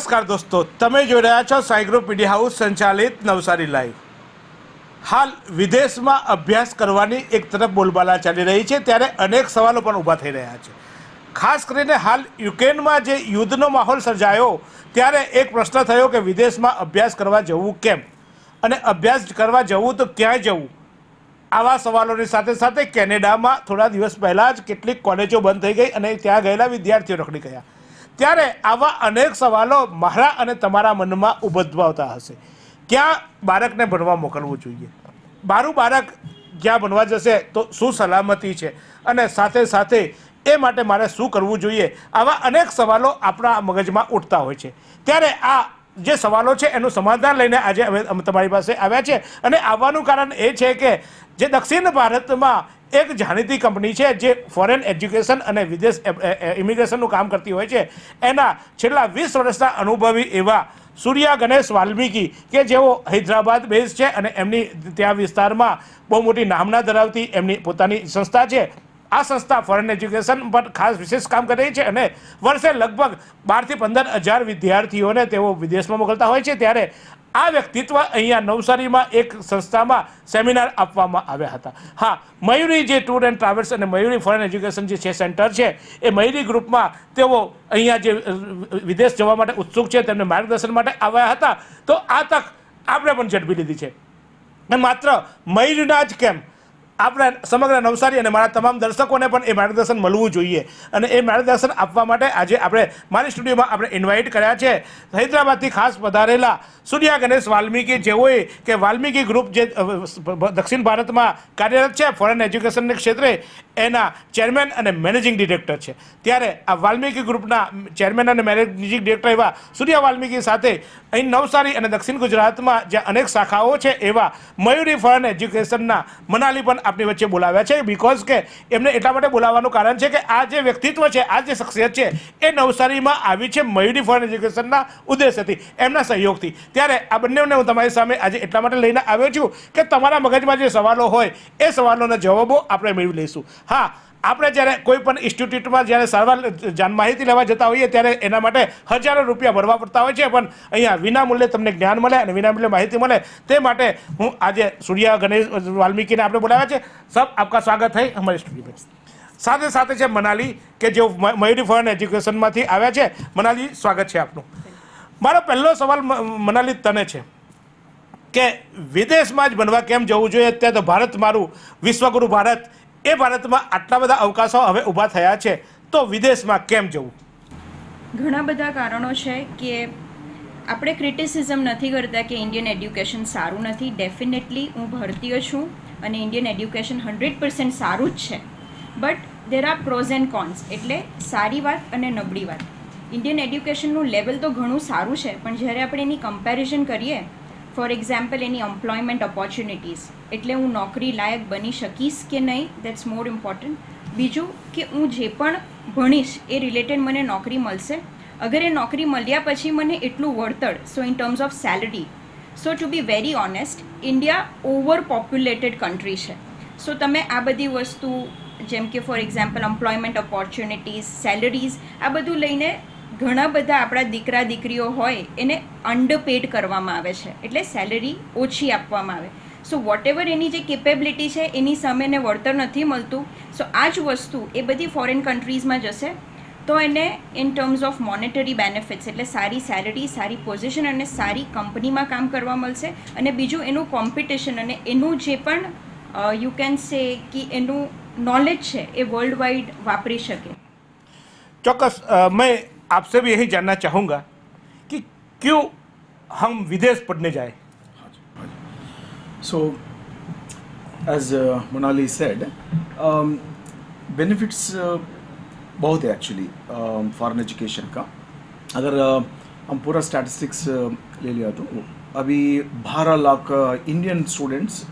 નમસ્કાર દોસ્તો, તમે જોઈ રહ્યા છો સાઈ ગ્રુપ મીડિયા હાઉસ સંચાલિત નવસારી લાઈવ। હાલ વિદેશમાં અભ્યાસ કરવાની એક તરફ બોલબાલા ચાલી રહી છે, ત્યારે અનેક સવાલો પણ ઊભા થઈ રહ્યા છે। ખાસ કરીને હાલ યુક્રેનમાં જે યુદ્ધનો માહોલ સર્જાયો ત્યારે એક પ્રશ્ન થયો કે વિદેશમાં અભ્યાસ કરવા જવું કેમ, અને અભ્યાસ કરવા જવું તો ક્યાં જવું। આવા સવાલોની સાથે સાથે કેનેડામાં થોડા દિવસ પહેલાં જ કેટલીક કોલેજો બંધ થઈ ગઈ અને ત્યાં ગયેલા વિદ્યાર્થીઓ રખડી ગયા। ત્યારે આવા અનેક સવાલો મારા અને તમારા મનમાં ઉદ્ભવતા હશે। ક્યાં બાળકને ભણવા મોકલવું જોઈએ, મારું બાળક જ્યાં ભણવા જશે તો શું સલામતી છે, અને સાથે સાથે એ માટે મારે શું કરવું જોઈએ, આવા અનેક સવાલો આપણા મગજમાં ઉઠતા હોય છે। ત્યારે આ જે સવાલો છે એનું સમાધાન લઈને આજે અમે તમારી પાસે આવ્યા છે, અને આવવાનું કારણ એ છે કે જે દક્ષિણ ભારતમાં એક જાણીતી કંપની છે જે ફોરેન એજ્યુકેશન અને વિદેશ ઇમિગ્રેશનનું કામ કરતી હોય છે, એના છેલ્લા 20 વર્ષના અનુભવી એવા સૂર્યા ગણેશ વાલ્મીકી કે જેઓ હૈદરાબાદ બેઝ છે અને એમની ત્યાં વિસ્તારમાં બહુ મોટી નામના ધરાવતી એમની પોતાની સંસ્થા છે। આ સંસ્થા ફોરેન એજ્યુકેશન પર ખાસ વિશેષ કામ કરી રહી છે અને વર્ષે લગભગ 12 થી 15 હજાર વિદ્યાર્થીઓને તેઓ વિદેશમાં મોકલતા હોય છે। ત્યારે આ વ્યક્તિત્વ અહીંયા નવસારીમાં એક સંસ્થામાં સેમિનાર આપવામાં આવ્યા હતા। હા, મયુરી જે ટૂર એન્ડ ટ્રાવેલ્સ અને મયુરી ફોરેન એજ્યુકેશન જે છે સેન્ટર છે, એ મયુરી ગ્રુપમાં તેઓ અહીંયા જે વિદેશ જવા માટે ઉત્સુક છે તેમને માર્ગદર્શન માટે આવ્યા હતા। તો આ તક આપણે પણ ઝડપી લીધી છે, અને માત્ર મયુરીના જ કેમ, આપણે સમગ્ર નવસારી અને મારા તમામ દર્શકોને પણ એ માર્ગદર્શન મળવું જોઈએ, અને એ માર્ગદર્શન આપવા માટે આજે આપણે મારી સ્ટુડિયોમાં આપણે ઇન્વાઇટ કર્યા છે હૈદરાબાદથી ખાસ પધારેલા સૂર્યા ગણેશ વાલ્મીકી, જેઓએ કે વાલ્મીકી ગ્રુપ જે દક્ષિણ ભારતમાં કાર્યરત છે ફોરેન એજ્યુકેશનના ક્ષેત્રે, એના ચેરમેન અને મેનેજિંગ ડિરેક્ટર છે। ત્યારે આ વાલ્મીકી ગ્રુપના ચેરમેન અને મેનેજિંગ ડિરેક્ટર એવા સૂર્યા વાલ્મીકી સાથે અહીં નવસારી અને દક્ષિણ ગુજરાતમાં જે અનેક શાખાઓ છે એવા મયુરી ફોરેન એજ્યુકેશનના મનાલી પણ આપણી વચ્ચે બોલાવ્યા છે। બિકોઝ કે એમને એટલા માટે બોલાવવાનું કારણ છે કે આ જે વ્યક્તિત્વ છે, આ જે શખ્સિયત છે, એ નવસારીમાં આવી છે મયુરી ફોરેન એજ્યુકેશનના ઉદ્દેશ્યથી, એમના સહયોગથી। ત્યારે આ બંનેને હું તમારી સામે આજે એટલા માટે લઈને આવ્યો છું કે તમારા મગજમાં જે સવાલો હોય એ સવાલોના જવાબો આપણે મેળવી લઈશું। હા, આપણે જ્યારે કોઈ પણ ઇન્સ્ટિટ્યૂટમાં જ્યારે સારવાર માહિતી લેવા જતા હોઈએ ત્યારે એના માટે હજારો રૂપિયા ભરવા પડતા હોય છે, પણ અહીંયા વિનામૂલ્યે તમને જ્ઞાન મળે અને વિનામૂલ્યે માહિતી મળે, તે માટે હું આજે સૂર્યા ગણેશ વાલ્મીકીને આપણે બોલાવ્યા છે। સબ આપકા સ્વાગત है हमारे स्टूडियो में। સાથે સાથે છે મનાલી કે જેઓ મયુરી ફોરેન એજ્યુકેશનમાંથી આવ્યા છે। મનાલી, સ્વાગત છે આપનું। મારો પહેલો સવાલ મનાલી તને છે કે વિદેશમાં જ ભણવા કેમ જવું જોઈએ? અત્યારે તો ભારત મારું વિશ્વગુરુ ભારત, એ ભારતમાં આટલા બધા અવકાશો હવે ઊભા થયા છે, તો વિદેશમાં કેમ જવું? ઘણા બધા કારણો છે કે આપણે ક્રિટિસિઝમ નથી કરતા કે ઇન્ડિયન એડ્યુકેશન સારું નથી। ડેફિનેટલી હું ભારતીય છું અને ઇન્ડિયન એડ્યુકેશન 100% સારું જ છે, but there are pros and cons, એટલે સારી વાત અને નબળી વાત। ઇન્ડિયન એડ્યુકેશનનું લેવલ તો ઘણું સારું છે, પણ જ્યારે આપણે એની કમ્પેરિઝન કરીએ, for example any employment opportunities, એટલે હું નોકરી લાયક બની શકીશ કે નહીં, દેટ્સ મોર ઇમ્પોર્ટન્ટ। બીજું કે હું જે પણ ભણીશ એ રિલેટેડ મને નોકરી મળશે, અગર એ નોકરી મળ્યા પછી મને એટલું વળતર, so in terms of salary, so to be very honest, India over populated country છે। સો તમે આ બધી વસ્તુ જેમ કે for example employment opportunities, salaries, આ બધું લઈને ઘણા બધા આપણા દીકરા દીકરીઓ હોય એને અંડરપેડ કરવામાં આવે છે, એટલે સેલરી ઓછી આપવામાં આવે। સો વોટ એવર એની જે કેપેબિલિટી છે એની સામે એને વળતર નથી મળતું। સો આ જ વસ્તુ એ બધી ફોરેન કન્ટ્રીઝમાં જશે તો એને in terms of monetary benefits, એટલે સારી સેલરી, સારી પોઝિશન અને સારી કંપનીમાં કામ કરવા મળશે, અને બીજું એનું કોમ્પિટિશન અને એનું જે પણ યુ કેન સે કે એનું नॉलेज है ये वर्ल्ड वाइड वापरी सके। चौक्कस, मैं आपसे भी यही जानना चाहूँगा कि क्यों हम विदेश पढ़ने जाए? So, as Monali said, benefits बहुत है एक्चुअली फॉरेन एजुकेशन का। अगर हम पूरा स्टैटिस्टिक्स ले लिया तो अभी 12 लाख इंडियन स्टूडेंट्स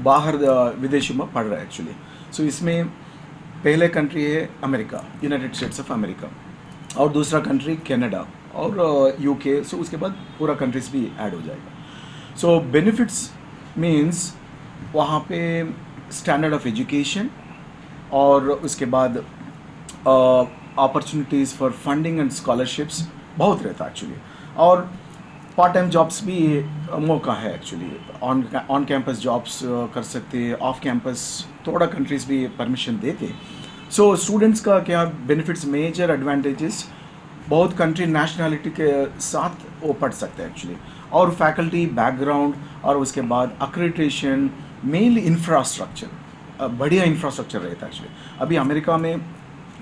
बाहर विदेशों में पढ़ रहे हैं एक्चुअली। सो इसमें पहले कंट्री है America, United States of America, और दूसरा कंट्री कनाडा और यूके। सो उसके बाद पूरा कंट्रीज भी ऐड हो जाएगा। सो बेनिफिट्स मीन्स वहाँ पे स्टैंडर्ड ऑफ एजुकेशन, और उसके बाद opportunities for funding and scholarships बहुत रहता एक्चुअली। और पार्ट टाइम जॉब्स भी मौका है एक्चुअली, ऑन कैंपस जॉब्स कर सकते हैं, ऑफ कैंपस थोड़ा कंट्रीज भी परमिशन देते। सो स्टूडेंट्स का क्या बेनिफिट्स, मेजर एडवांटेजेस, बहुत कंट्री नेशनलिटी के साथ वो पढ़ सकते हैं एक्चुअली, और फैकल्टी बैकग्राउंड, और उसके बाद अक्रेडिटेशन, मेनली इंफ्रास्ट्रक्चर, बढ़िया इंफ्रास्ट्रक्चर रहता है एक्चुअली। अभी अमेरिका में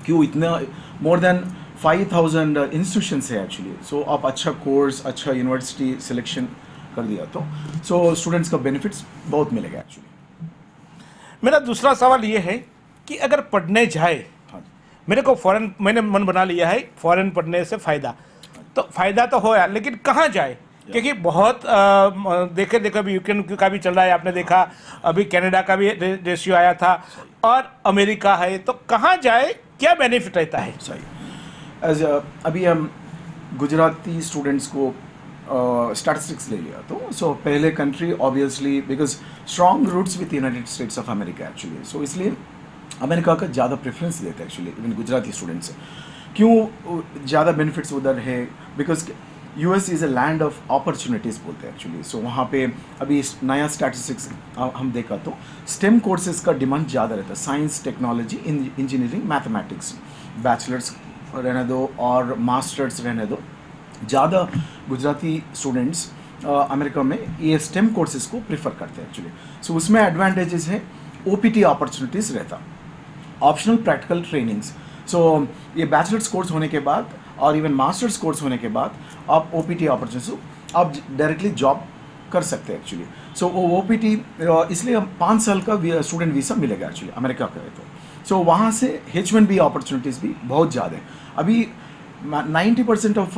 क्यों इतना मोर देन 5000 इंस्टीट्यूशंस है एक्चुअली। सो आप अच्छा कोर्स, अच्छा यूनिवर्सिटी सिलेक्शन कर दिया तो सो स्टूडेंट्स का बेनिफिट्स बहुत मिलेगा एक्चुअली। मेरा दूसरा सवाल ये है कि अगर पढ़ने जाए, हाँ मेरे को फॉरेन, मैंने मन बना लिया है फॉरेन पढ़ने से फ़ायदा, तो फ़ायदा तो हो यार, लेकिन कहाँ जाए? क्योंकि बहुत देखे अभी यूक्रेन का भी चल रहा है, आपने देखा अभी कनाडा का भी रेशियो आया था, और अमेरिका है, तो कहाँ जाए, क्या बेनिफिट रहता है? सही। एज अभी हम गुजराती स्टूडेंट्स को स्टैटिस्टिक्स ले लिया तो सो पहले country obviously because strong roots with United States of America actually, so इसलिए अमेरिका का ज़्यादा प्रेफरेंस देते हैं एक्चुअली इवन गुजराती स्टूडेंट्स। क्यों ज़्यादा बेनिफिट्स उधर है? Because US is a land of opportunities बोलते हैं एक्चुअली। सो वहाँ पे अभी नया स्टैटिस्टिक्स हम देखा तो स्टेम कोर्सेज का डिमांड ज़्यादा रहता है, science, technology, engineering, mathematics, bachelors रहने दो और मास्टर्स रहने दो, ज़्यादा गुजराती स्टूडेंट्स अमेरिका में ये स्टेम कोर्सेज को प्रेफर करते हैं एक्चुअली। सो उसमें एडवांटेजेस है, ओपीटी अपॉर्चुनिटीज़ रहता, ऑप्शनल प्रैक्टिकल ट्रेनिंग्स। सो ये बैचलर्स कोर्स होने के बाद और इवन मास्टर्स कोर्स होने के बाद आप ओपीटी अपॉर्चुनिटीज आप डायरेक्टली जॉब कर सकते हैं एक्चुअली। सो वो ओपीटी इसलिए 5 साल का स्टूडेंट वीज़ा मिलेगा एक्चुअली अमेरिका का है तो। सो वहाँ से H1B अपॉर्चुनिटीज़ भी बहुत ज़्यादा है। अभी 90% ऑफ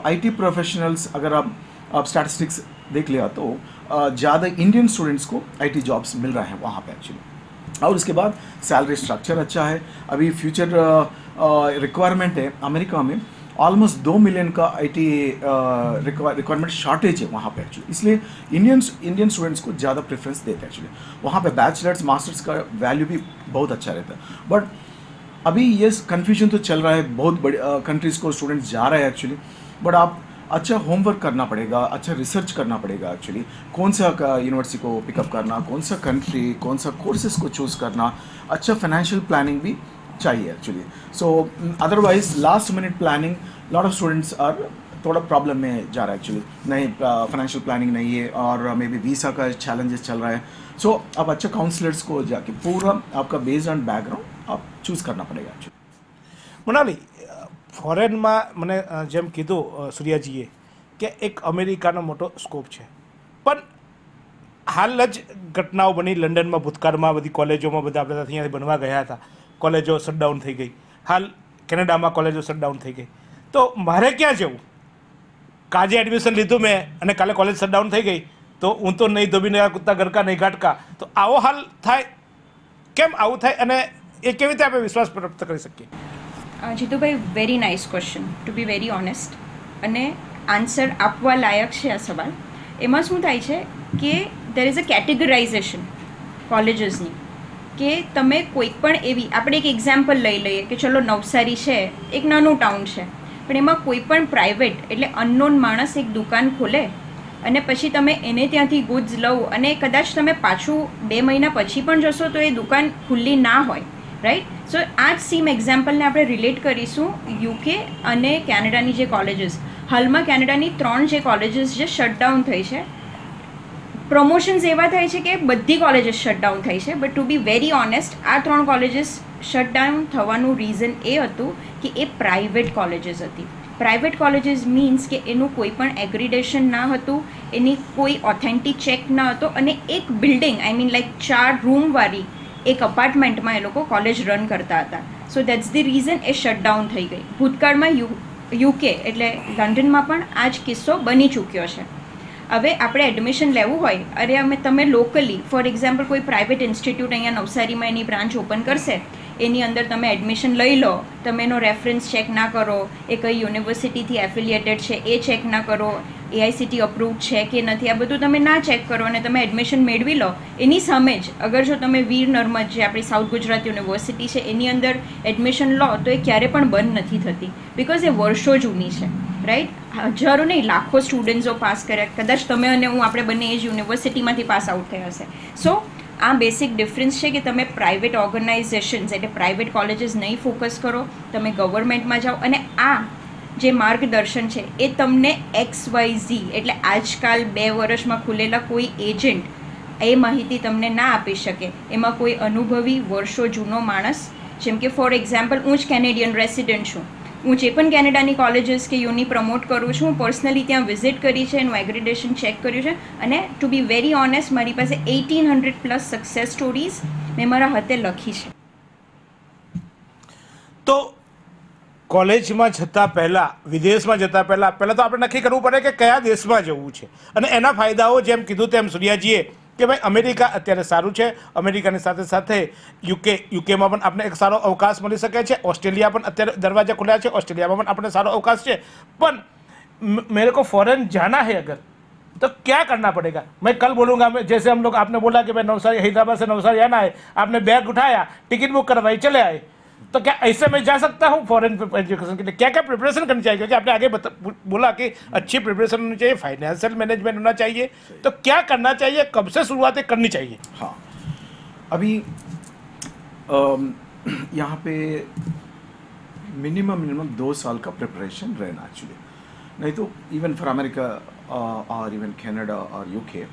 IT प्रोफेशनल्स, अगर आप स्टैटिस्टिक्स देख लिया तो ज़्यादा इंडियन स्टूडेंट्स को IT जॉब्स मिल रहे हैं वहाँ पे एक्चुअली। और उसके बाद सैलरी स्ट्रक्चर अच्छा है। अभी फ्यूचर रिक्वायरमेंट है अमेरिका में, ऑलमोस्ट 2 मिलियन का IT रिक्वायरमेंट शॉर्टेज है वहाँ पे एक्चुअली, इसलिए इंडियन स्टूडेंट्स को ज़्यादा प्रेफरेंस देते हैं एक्चुअली। वहाँ पे बैचलर्स मास्टर्स का वैल्यू भी बहुत अच्छा रहता है। बट अभी ये कन्फ्यूजन तो चल रहा है, बहुत बड़ी कंट्रीज़ को स्टूडेंट्स जा रहे हैं एक्चुअली, बट आप अच्छा होमवर्क करना पड़ेगा, अच्छा रिसर्च करना पड़ेगा एक्चुअली, कौन सा यूनिवर्सिटी को पिकअप करना, कौन सा कंट्री, कौन सा कोर्सेज को चूज़ करना, अच्छा फाइनेंशियल प्लानिंग भी चाहिए actually. So otherwise last minute planning, lot of students are थोड़ा प्रॉब्लम में जा रहा है एक्चुअली, नहीं फाइनेंशियल प्लानिंग नहीं है और मे बी वीज़ा का चैलेंजेस चल रहा है। सो आप अच्छा काउंसलर्स को जाके पूरा आपका बेस्ड ऑन बैकग्राउंड आप चूज़ करना पड़ेगा एक्चुअली। મનાલી, ફોરેનમાં મને જેમ કીધું સૂર્યાજીએ કે એક અમેરિકાનો મોટો સ્કોપ છે, પણ હાલ જ ઘટનાઓ બની લંડનમાં ભૂતકાળમાં, બધી કોલેજોમાં બધા આપણે અહીંયાથી બનવા ગયા હતા, કોલેજો શટડાઉન થઈ ગઈ, હાલ કેનેડામાં કોલેજો શટડાઉન થઈ ગઈ, તો મારે ક્યાં જવું? કાજે એડમિશન લીધું મેં અને કાલે કોલેજ શટડાઉન થઈ ગઈ તો હું તો નહીં ધોબી નયા કૂદતા ગરકા નહીં ઘાટકા, તો આવો હાલ થાય, કેમ આવું થાય અને એ કેવી રીતે આપણે વિશ્વાસ પ્રાપ્ત કરી શકીએ? Jitubhai, very nice question, to be very honest, અને આન્સર આપવા લાયક છે આ સવાલ. એમાં શું થાય છે કે દેર ઇઝ અ કેટેગરાઇઝેશન કોલેજીસની, કે તમે કોઈક પણ એવી, આપણે એક એક્ઝામ્પલ લઈ લઈએ કે ચલો નવસારી છે, એક નાનું ટાઉન છે, પણ એમાં કોઈ પણ પ્રાઇવેટ એટલે અનનોન માણસ એક દુકાન ખોલે અને પછી તમે એને ત્યાંથી ગુડ્સ લો અને કદાચ તમે પાછું 2 મહિના પછી પણ જશો તો એ દુકાન ખુલ્લી ના હોય, રાઈટ? સો આ જ સેમ એક્ઝામ્પલને આપણે રિલેટ કરીશું યુકે અને કેનેડાની જે કોલેજીસ. હાલમાં કેનેડાની 3 જે કોલેજીસ જે શટડાઉન થઈ છે, પ્રમોશન્સ એવા થાય છે કે બધી કોલેજીસ શટડાઉન થઈ છે, but two be very honest આ 3 કોલેજીસ શટડાઉન થવાનું રીઝન એ હતું કે એ પ્રાઇવેટ કોલેજીસ હતી. પ્રાઇવેટ કોલેજીસ મીન્સ કે એનું કોઈ પણ એગ્રીડેશન ના હતું, એની કોઈ ઓથેન્ટિક ચેક ન હતો, અને એક બિલ્ડિંગ, આઈ મીન લાઈક 4 રૂમવાળી એક અપાર્ટમેન્ટમાં એ લોકો કોલેજ રન કરતા હતા. સો that's the reason A shutdown થઈ ગઈ. ભૂતકાળમાં યુકે એટલે લંડનમાં પણ આ જ કિસ્સો બની ચૂક્યો છે. હવે આપણે એડમિશન લેવું હોય, અરે તમે લોકલી ફોર એક્ઝામ્પલ કોઈ પ્રાઇવેટ ઇન્સ્ટિટ્યૂટ અહીંયા નવસારીમાં એની બ્રાન્ચ ઓપન કરશે, એની અંદર તમે એડમિશન લઈ લો, તમે એનો રેફરન્સ ચેક ના કરો, એ કઈ યુનિવર્સિટીથી એફિલિએટેડ છે એ ચેક ના કરો, AICTE અપ્રૂવડ છે કે નથી, આ બધું તમે ના ચેક કરો અને તમે એડમિશન મેળવી લો. એની સામે જ અગર જો તમે વીર નર્મદ જે આપણી સાઉથ ગુજરાત યુનિવર્સિટી છે એની અંદર એડમિશન લો તો એ ક્યારે પણ બંધ નથી થતી, બિકોઝ એ વર્ષો જૂની છે. રાઈટ, હજારો નહીં લાખો સ્ટુડન્ટ્સો પાસ કર્યા, કદાચ તમે અને હું આપણે બંને એ જ યુનિવર્સિટીમાંથી પાસ આઉટ થયા હશે. સો આ બેસિક ડિફરન્સ છે કે તમે પ્રાઇવેટ ઓર્ગેનાઇઝેશન્સ એટલે પ્રાઇવેટ કોલેજીસ નહીં ફોકસ કરો, તમે ગવર્મેન્ટમાં જાઓ. અને આ જે માર્ગદર્શન છે એ તમને XYZ એટલે આજકાલ 2 વર્ષમાં ખુલેલા કોઈ એજન્ટ એ માહિતી તમને ના આપી શકે. એમાં કોઈ અનુભવી વર્ષો જૂનો માણસ, જેમ કે ફોર એક્ઝામ્પલ હું જ કેનેડિયન રેસિડન્ટ છું, હું જે પણ કેનેડાની કોલેજીસ કે યુની પ્રમોટ કરું છું, હું પર્સનલી ત્યાં વિઝિટ કરી છે, એનું એગ્રેડેશન ચેક કર્યું છે. અને ટુ બી વેરી ઓનેસ્ટ મારી પાસે 1800+ સક્સેસ સ્ટોરીઝ મેં મારા હાથે લખી છે. તો કોલેજમાં જતાં પહેલાં, વિદેશમાં જતાં પહેલાં તો આપણે નક્કી કરવું પડે કે કયા દેશમાં જવું છે, અને એના ફાયદાઓ જેમ કીધું તેમ સૂર્યાજીએ કે ભાઈ અમેરિકા અત્યારે સારું છે, અમેરિકાની સાથે સાથે યુકેમાં પણ આપણે એક સારો અવકાશ મળી શકે છે, ઓસ્ટ્રેલિયા પણ અત્યારે દરવાજા ખુલ્યા છે, ઓસ્ટ્રેલિયામાં પણ આપણે સારો अवकाश છે. પણ मेरे को फॉरेन जाना है अगर तो क्या करना पड़ेगा? मैं कल बोलूँगा, जैसे हम लोग आपने बोला कि भाई नवसारी हैदराबाद से नवसारी आना है, आपने बैग उठाया, टिकट बुक करवाई, चले आए, तो क्या ऐसे मैं जा सकता हूँ फॉरेन एजुकेशन के लिए? क्या क्या प्रिपरेशन करनी चाहिए? क्योंकि आपने आगे बोला कि अच्छी प्रिपरेशन होनी चाहिए, फाइनेंशियल मैनेजमेंट होना चाहिए, तो क्या करना चाहिए, कब से शुरुआत करनी चाहिए? हाँ, अभी यहाँ पे मिनिमम 2 साल का प्रिपरेशन रहना एक्चुअली, नहीं तो इवन फॉर अमेरिका और इवन कनाडा और UK,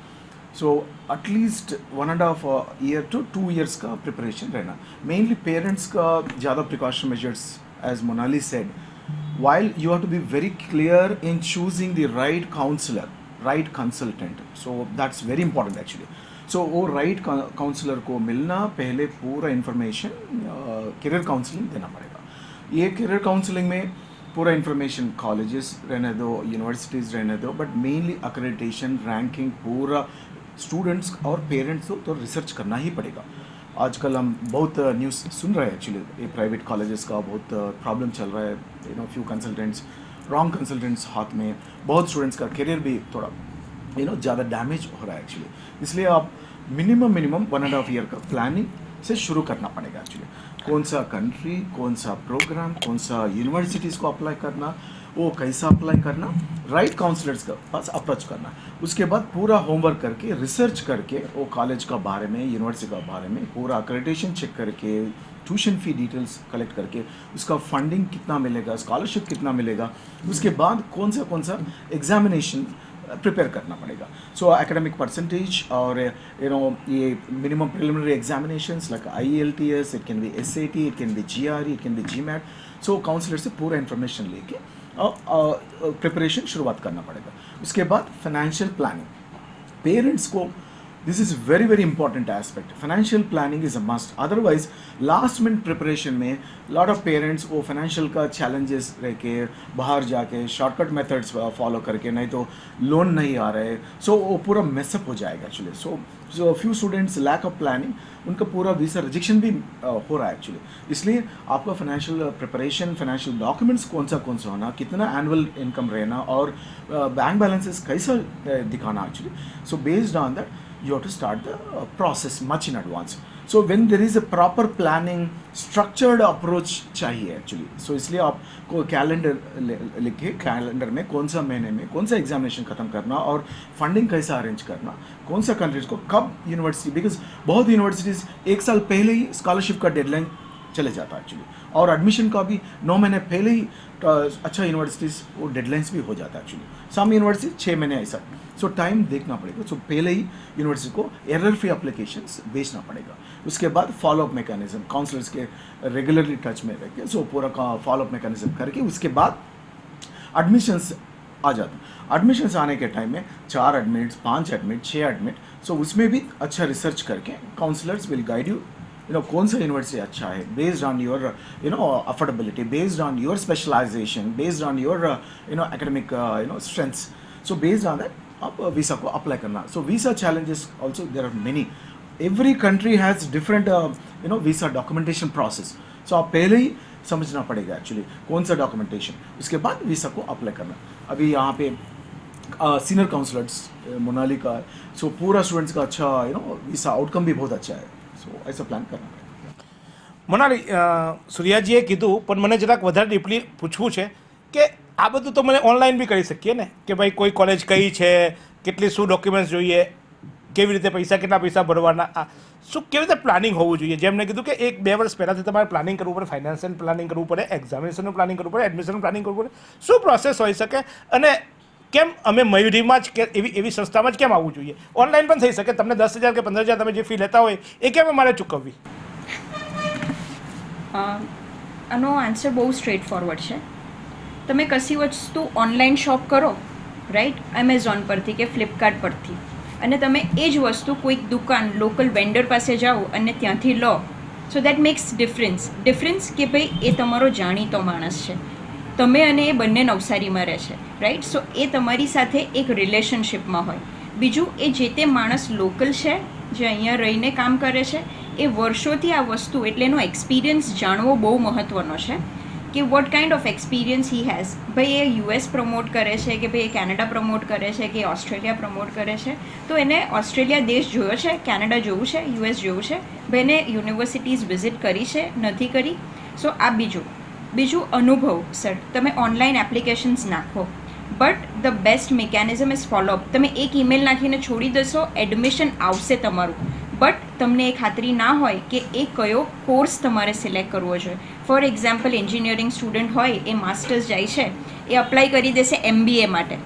so at least 1.5 year to 2 years का प्रिपरेशन रहना. मेनली पेरेंट्स का ज़्यादा precaution measures, as Monali said, while you have to be very clear in choosing the right counselor, right consultant, so that's very important actually. So वो right counselor को मिलना, पहले पूरा information career counselling देना पड़ेगा. ये करियर काउंसलिंग में पूरा इंफॉर्मेशन कॉलेजेस रहने दो, यूनिवर्सिटीज़ रहने दो, बट मेनली अक्रेडिटेशन, रैंकिंग, पूरा स्टूडेंट्स और पेरेंट्स को तो रिसर्च करना ही पड़ेगा. आजकल हम बहुत न्यूज़ सुन रहे हैं एक्चुअली, ये प्राइवेट कॉलेजेस का बहुत प्रॉब्लम चल रहा है. फ्यू कंसल्टेंट्स, रॉन्ग कंसल्टेंट्स हाथ में, बहुत स्टूडेंट्स का करियर भी थोड़ा ज़्यादा डैमेज हो रहा है एक्चुअली. इसलिए आप मिनिमम 1.5 year का प्लानिंग से शुरू करना पड़ेगा एक्चुअली. कौन सा कंट्री, कौन सा प्रोग्राम, कौन सा यूनिवर्सिटीज़ को अप्लाई करना, वो कैसा अप्लाई करना, राइट काउंसलर्स का पास अप्रोच करना. उसके बाद पूरा होमवर्क करके, रिसर्च करके, वो कॉलेज का बारे में, यूनिवर्सिटी का बारे में पूरा अक्रेडिटेशन चेक करके, ट्यूशन फ़ी डिटेल्स कलेक्ट करके, उसका फंडिंग कितना मिलेगा, स्कॉलरशिप कितना मिलेगा, उसके बाद कौन सा एग्जामिनेशन प्रिपेयर करना पड़ेगा. सो एकेडमिक परसेंटेज और ये minimum preliminary examinations like IELTS, it can be SAT, it can be GRE, it can be GMAT. So counsellor से पूरा इन्फॉर्मेशन लेके प्रिपरेशन शुरुआत करना पड़ेगा. उसके बाद फाइनेंशियल प्लानिंग, पेरेंट्स को this is very important aspect. Financial planning is a must. Otherwise last minute preparation में लॉट ऑफ पेरेंट्स वो फाइनेंशियल का चैलेंजेस रह के बाहर जाके शॉर्टकट मेथड्स फॉलो करके, नहीं तो लोन नहीं आ रहे, सो वो पूरा मेसअप हो जाएगा actually. So few students lack of planning, उनका पूरा वीज़ा रिजेक्शन भी हो रहा है एक्चुअली. इसलिए आपका फाइनेंशियल प्रिपरेशन, फाइनेंशियल डॉक्यूमेंट्स कौन सा होना, कितना एनुअल इनकम रहना और बैंक बैलेंसेस कैसा दिखाना actually. So based on that you have to start the process much in advance. So when there is a proper planning, structured approach चाहिए actually. So इसलिए आपको कैलेंडर लिखे, कैलेंडर में कौन सा महीने में कौन सा एग्जामिनेशन ख़त्म करना और फंडिंग कैसा अरेंज करना, कौन सा कंट्रीज को कब यूनिवर्सिटी, बिकॉज बहुत यूनिवर्सिटीज़ 1 साल पहले ही स्कॉलरशिप का डेडलाइन चले जाता है एक्चुअली, और एडमिशन का भी 9 महीने पहले ही अच्छा यूनिवर्सिटीज़ वो डेडलाइंस भी हो जाता है एक्चुअली. सम यूनिवर्सिटी 6 महीने ऐसा. सो टाइम देखना पड़ेगा. सो पहले ही यूनिवर्सिटी को एरर फ्री एप्लीकेशंस भेजना पड़ेगा. उसके बाद फॉलोअप मैकेनिज्म, काउंसलर्स के रेगुलरली टच में रह के, सो पूरा का फॉलोअप मैकेनिज्म करके उसके बाद एडमिशन्स आ जाते हैं. एडमिशन्स आने के टाइम में 4 एडमिट्स, 5 एडमिट, 6 एडमिट, सो उसमें भी अच्छा रिसर्च करके काउंसलर्स विल गाइड यू कौन सा यूनिवर्सिटी अच्छा है, based on your affordability, based on your specialisation, based on your academic strengths. So based on that आप वीज़ा को अप्लाई करना. So visa challenges also there are many. Every country has different visa documentation process. So आप पहले ही समझना पड़ेगा actually कौन सा documentation, उसके बाद वीज़ा को अप्लाई करना. अभी यहाँ पे सीनियर काउंसलर्स मोनाली का, सो पूरा स्टूडेंट्स का अच्छा वीज़ा आउटकम भी बहुत अच्छा है. सो ऐसा प्लान करना पड़ेगा. મોનાલી, સૂર્યાજીએ કીધું, પણ મને જરાક વધારે ડીપલી પૂછવું છે કે આ બધું તો મને ઓનલાઈન બી કરી શકીએ ને કે ભાઈ કોઈ કોલેજ કઈ છે, કેટલી શું ડોક્યુમેન્ટ્સ જોઈએ, કેવી રીતે કેટલા પૈસા ભરવાના, શું કેવી રીતે પ્લાનિંગ હોવું જોઈએ. જેમ મેં કીધું કે 1-2 વર્ષ પહેલાંથી તમારે પ્લાનિંગ કરવું પડે, ફાઇનાન્શિયલ પ્લાનિંગ કરવું પડે, એક્ઝામિનેશનનું પ્લાનિંગ કરવું પડે, એડમિશનનું પ્લાનિંગ કરવું પડે. શું પ્રોસેસ હોઈ શકે અને કેમ અમે મયુરીમાં જ કે એવી સંસ્થામાં જ કેમ આવવું જોઈએ? ઓનલાઈન પણ થઈ શકે. તમને 10,000 કે 15,000 તમે જે ફી લેતા હોય એ કેમ અમારે ચૂકવવી? આનો આન્સર બહુ સ્ટ્રેટ ફોરવર્ડ છે. તમે કશી વસ્તુ ઓનલાઈન શોપ કરો, રાઈટ, એમેઝોન પરથી કે ફ્લિપકાર્ટ પરથી, અને તમે એ જ વસ્તુ કોઈક દુકાન લોકલ વેન્ડર પાસે જાઓ અને ત્યાંથી લો, સો દેટ મેક્સ ડિફરન્સ કે ભાઈ એ તમારો જાણીતો માણસ છે, તમે અને એ બંને નવસારીમાં રહે છે, રાઈટ. સો એ તમારી સાથે એક રિલેશનશિપમાં હોય. બીજું, એ જે તે માણસ લોકલ છે, જે અહીંયા રહીને કામ કરે છે, એ વર્ષોથી આ વસ્તુ એટલે એનો એક્સપિરિયન્સ જાણવો બહુ મહત્ત્વનો છે કે what kind of experience he has. ભાઈ એ યુએસ પ્રમોટ કરે છે કે ભાઈ એ કેનેડા પ્રમોટ કરે છે કે ઓસ્ટ્રેલિયા પ્રમોટ કરે છે, તો એને ઓસ્ટ્રેલિયા દેશ જોયો છે, કેનેડા જોવું છે, યુએસ જોવું છે, ભાઈ એને યુનિવર્સિટીઝ વિઝિટ કરી છે, નથી કરી. સો આ બીજું અનુભવ. સર, તમે ઓનલાઈન એપ્લિકેશન્સ નાખો, but the best mechanism is follow up. તમે એક ઈમેલ નાખીને છોડી દેશો, એડમિશન આવશે તમારું, બટ તમને એ ખાતરી ના હોય કે એ કયો કોર્સ તમારે સિલેક્ટ કરવો જોઈએ. ફોર એક્ઝામ્પલ, એન્જિનિયરિંગ સ્ટુડન્ટ હોય, એ માસ્ટર્સ જાય છે, એ અપ્લાય કરી દેશે MBA માટે,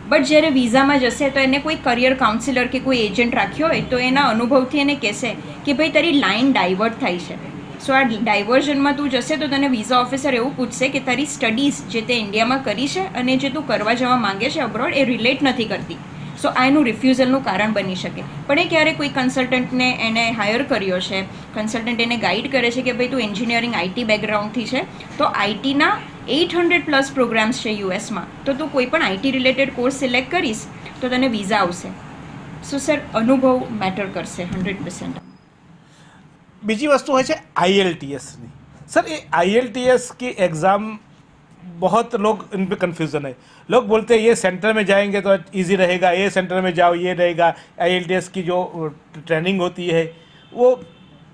બટ જ્યારે વિઝામાં જશે તો એને કોઈ કરિયર કાઉન્સિલર કે કોઈ એજન્ટ રાખ્યો હોય તો એના અનુભવથી એને કહેશે કે ભાઈ તારી લાઇન ડાયવર્ટ થાય છે. સો આ ડાયવર્ઝનમાં તું જશે તો તને વિઝા ઓફિસર એવું પૂછશે કે તારી સ્ટડીઝ જે તે ઇન્ડિયામાં કરી છે અને જે તું કરવા જવા માંગે છે અબ્રોડ, એ રિલેટ નથી કરતી. સો આ એનું રિફ્યુઝલનું કારણ બની શકે. પણ એ ક્યારે કોઈ કન્સલ્ટન્ટને એને હાયર કર્યો છે, કન્સલ્ટન્ટ એને ગાઈડ કરે છે કે ભાઈ તું એન્જિનિયરિંગ IT બેકગ્રાઉન્ડથી છે, તો ITના 800+ પ્રોગ્રામ્સ છે યુએસમાં, તો તું કોઈ પણ IT રિલેટેડ કોર્સ સિલેક્ટ કરીશ તો તને વિઝા આવશે. સો સર, અનુભવ મેટર કરશે 100%. બીજી वस्तु है IELTS ની. सर, ये IELTS की एग्ज़ाम बहुत लोग इन पे कन्फ्यूज़न है. लोग बोलते हैं ये सेंटर में जाएंगे तो इजी रहेगा, ये सेंटर में जाओ ये रहेगा. IELTS की जो ट्रेनिंग होती है वो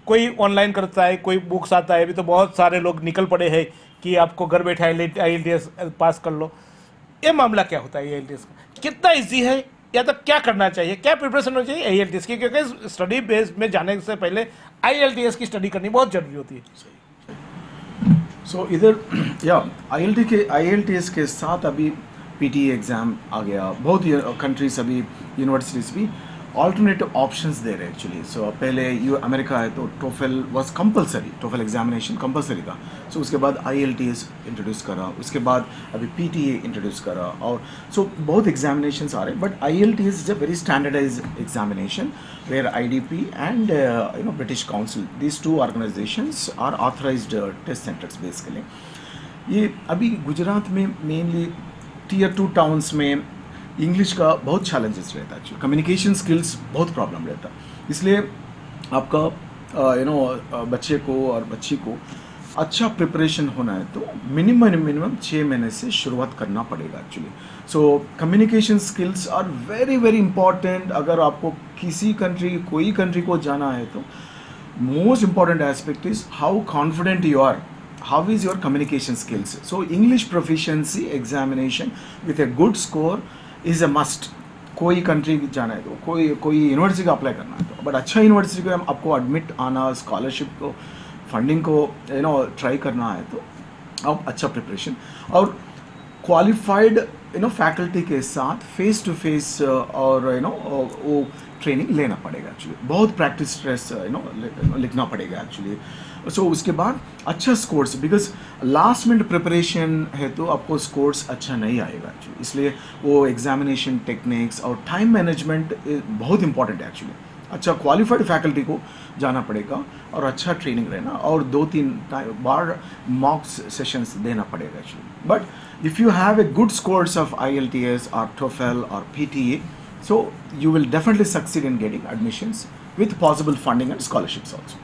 कोई ऑनलाइन करता है, कोई बुक्स आता है. अभी तो बहुत सारे लोग निकल पड़े हैं कि आपको घर बैठे IELTS पास कर लो. ये मामला क्या होता है IELTS का? कितना ईजी है, या तो क्या करना चाहिए, क्या प्रिपरेशन होनी चाहिए IELTS की? क्योंकि स्टडी बेस में जाने से पहले IELTS की स्टडी करनी बहुत ज़रूरी होती है. सो इधर या IELTS के साथ अभी PTE एग्ज़ाम आ गया. बहुत कंट्रीज अभी यूनिवर्सिटीज़ भी ऑल्टरनेटिव ऑप्शंस दे रहे एक्चुअली. सो पहले अमेरिका है तो TOEFL was compulsory, TOEFL examination compulsory था. सो उसके बाद IELTS इंट्रोड्यूस करा, उसके बाद अभी PTE इंट्रोड्यूस करा, और सो बहुत एग्जामिनेशंस आ रहे. But IELTS is a very standardised examination where IDP and British Council, these two organizations are authorized test centers basically. ये अभी गुजरात में मेनली Tier 2 टाउन्स में इंग्लिश का बहुत चैलेंजेस रहता है. कम्युनिकेशन स्किल्स बहुत प्रॉब्लम रहता है. इसलिए आपका बच्चे को और बच्ची को अच्छा प्रिपरेशन होना है तो मिनिमम 6 महीने से शुरुआत करना पड़ेगा actually. So communication skills are very very important. अगर आपको किसी कोई कंट्री को जाना है तो most important aspect is how confident you are, how is your communication skills. So English proficiency examination with a good score is a must. कोई country जाना है तो कोई यूनिवर्सिटी का अप्लाई करना है तो, बट अच्छा यूनिवर्सिटी को आपको एडमिट आना, स्कॉलरशिप को, फंडिंग को ट्राई करना है तो आप अच्छा प्रिपरेशन और क्वालिफाइड फैकल्टी के साथ फेस टू फेस और वो ट्रेनिंग लेना पड़ेगा एक्चुअली. बहुत प्रैक्टिस स्ट्रेस लिखना पड़ेगा एक्चुअली. सो उसके बाद अच्छा scores, because last minute preparation है तो आपको स्कोर्स अच्छा नहीं आएगा एक्चुअली. इसलिए वो एग्जामिनेशन टेक्निक्स और टाइम मैनेजमेंट बहुत इंपॉर्टेंट है एक्चुअली. अच्छा क्वालिफाइड फैकल्टी को जाना पड़ेगा और अच्छा ट्रेनिंग रहना और 2-3 बार मॉक सेशंस देना पड़ेगा actually. But if you have a good scores of IELTS और TOEFL और PTE, so you will definitely succeed in getting admissions with possible funding and scholarships also.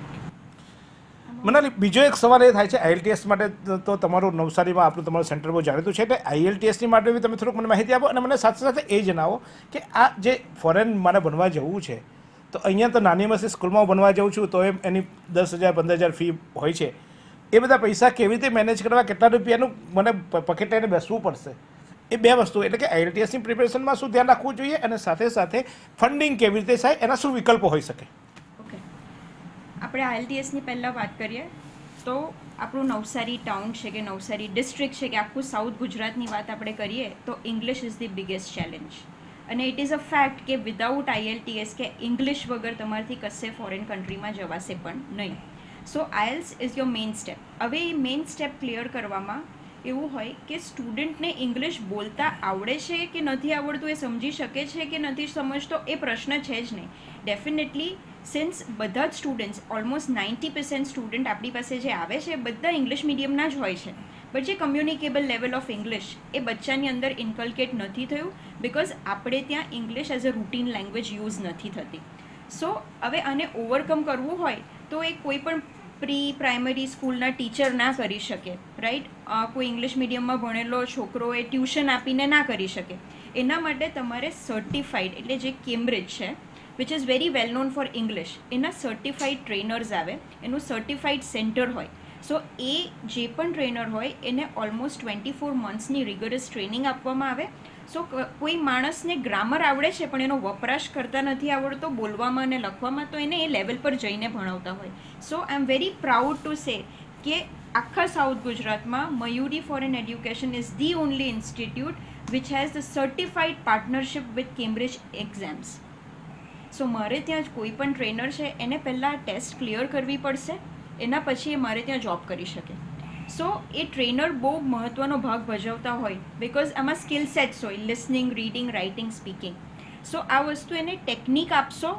Manali, બીજો એક સવાલ એ થાય છે IELTS માટે તો તમારું નવસારીમાં આપણું તમારું સેન્ટર બહુ જાણીતું છે, એટલે IELTSની માટે બી તમે થોડુંક મને માહિતી આપો. અને મને સાથે સાથે એ જણાવો કે આ જે ફોરેન મારે બનવા જવું છે તો અહીંયા તો નાની મસી સ્કૂલમાં બનવા જઉં છું તો એની 10,000 15,000 ફી હોય છે, એ બધા પૈસા કેવી રીતે મેનેજ કરવા, કેટલા રૂપિયાનું મને પકેટ લઈને બેસવું પડશે, એ બે વસ્તુ. એટલે કે IELTSની પ્રિપેરેશનમાં શું ધ્યાન રાખવું જોઈએ અને સાથે સાથે ફંડિંગ કેવી રીતે થાય, એના શું વિકલ્પો હોઈ શકે? ઓકે, આપણે IELTSની પહેલાં વાત કરીએ તો આપણું નવસારી ટાઉન છે કે નવસારી ડિસ્ટ્રિક્ટ છે કે આખું સાઉથ ગુજરાતની વાત આપણે કરીએ તો English is the biggest challenge. અને ઇટ ઇઝ અ ફેક્ટ કે વિદાઉટ IELTS કે ઇંગ્લિશ વગર તમારાથી કશે ફોરેન કન્ટ્રીમાં જવાશે પણ નહીં. સો IELTS is your main step. હવે એ મેઇન સ્ટેપ ક્લિયર કરવામાં એવું હોય કે સ્ટુડન્ટને ઇંગ્લિશ બોલતા આવડે છે કે નથી આવડતું, એ સમજી શકે છે કે નથી સમજતો, એ પ્રશ્ન છે જ નહીં. ડેફિનેટલી સિન્સ બધા જ સ્ટુડન્ટ્સ, ઓલમોસ્ટ 90% સ્ટુડન્ટ આપણી પાસે જે આવે છે બધા ઇંગ્લિશ મીડિયમના જ હોય છે, બટ જે કમ્યુનિકેબલ લેવલ ઓફ ઇંગ્લિશ એ બચ્ચાની અંદર ઇન્કલ્કેટ નથી થયું બિકોઝ આપણે ત્યાં English as a routine language use નથી થતી. સો હવે આને ઓવરકમ કરવું હોય તો એ કોઈ પણ પ્રાઇમરી સ્કૂલના ટીચર ના કરી શકે, રાઈટ? કોઈ ઇંગ્લિશ મીડિયમમાં ભણેલો છોકરો એ ટ્યુશન આપીને ના કરી શકે. એના માટે તમારે સર્ટિફાઈડ, એટલે જે કેમ્બ્રિજ છે which is very well known for English, એના સર્ટિફાઈડ ટ્રેનર્સ આવે, એનું સર્ટિફાઈડ સેન્ટર હોય. સો એ જે પણ ટ્રેનર હોય એને ઓલમોસ્ટ 24 મંથ્સની રિગરસ ટ્રેનિંગ આપવામાં આવે. સો કોઈ માણસને ગ્રામર આવડે છે પણ એનો વપરાશ કરતા નથી આવડતો, બોલવામાં અને લખવામાં, તો એને એ લેવલ પર જઈને ભણાવતા હોય. So I am very proud to say કે આખા સાઉથ ગુજરાતમાં Mayuri foreign education is the only institute which has the certified partnership with Cambridge exams. So મારે ત્યાં જ કોઈ પણ ટ્રેનર છે એને પહેલાં ટેસ્ટ ક્લિયર કરવી પડશે, એના પછી એ મારે ત્યાં જોબ કરી શકે. સો એ ટ્રેનર બહુ મહત્ત્વનો ભાગ ભજવતા હોય બિકોઝ આમાં સ્કિલ સેટ્સ હોય, લિસનિંગ, રીડિંગ, રાઇટિંગ, સ્પીકિંગ. સો આ વસ્તુ એને ટેકનિક આપશો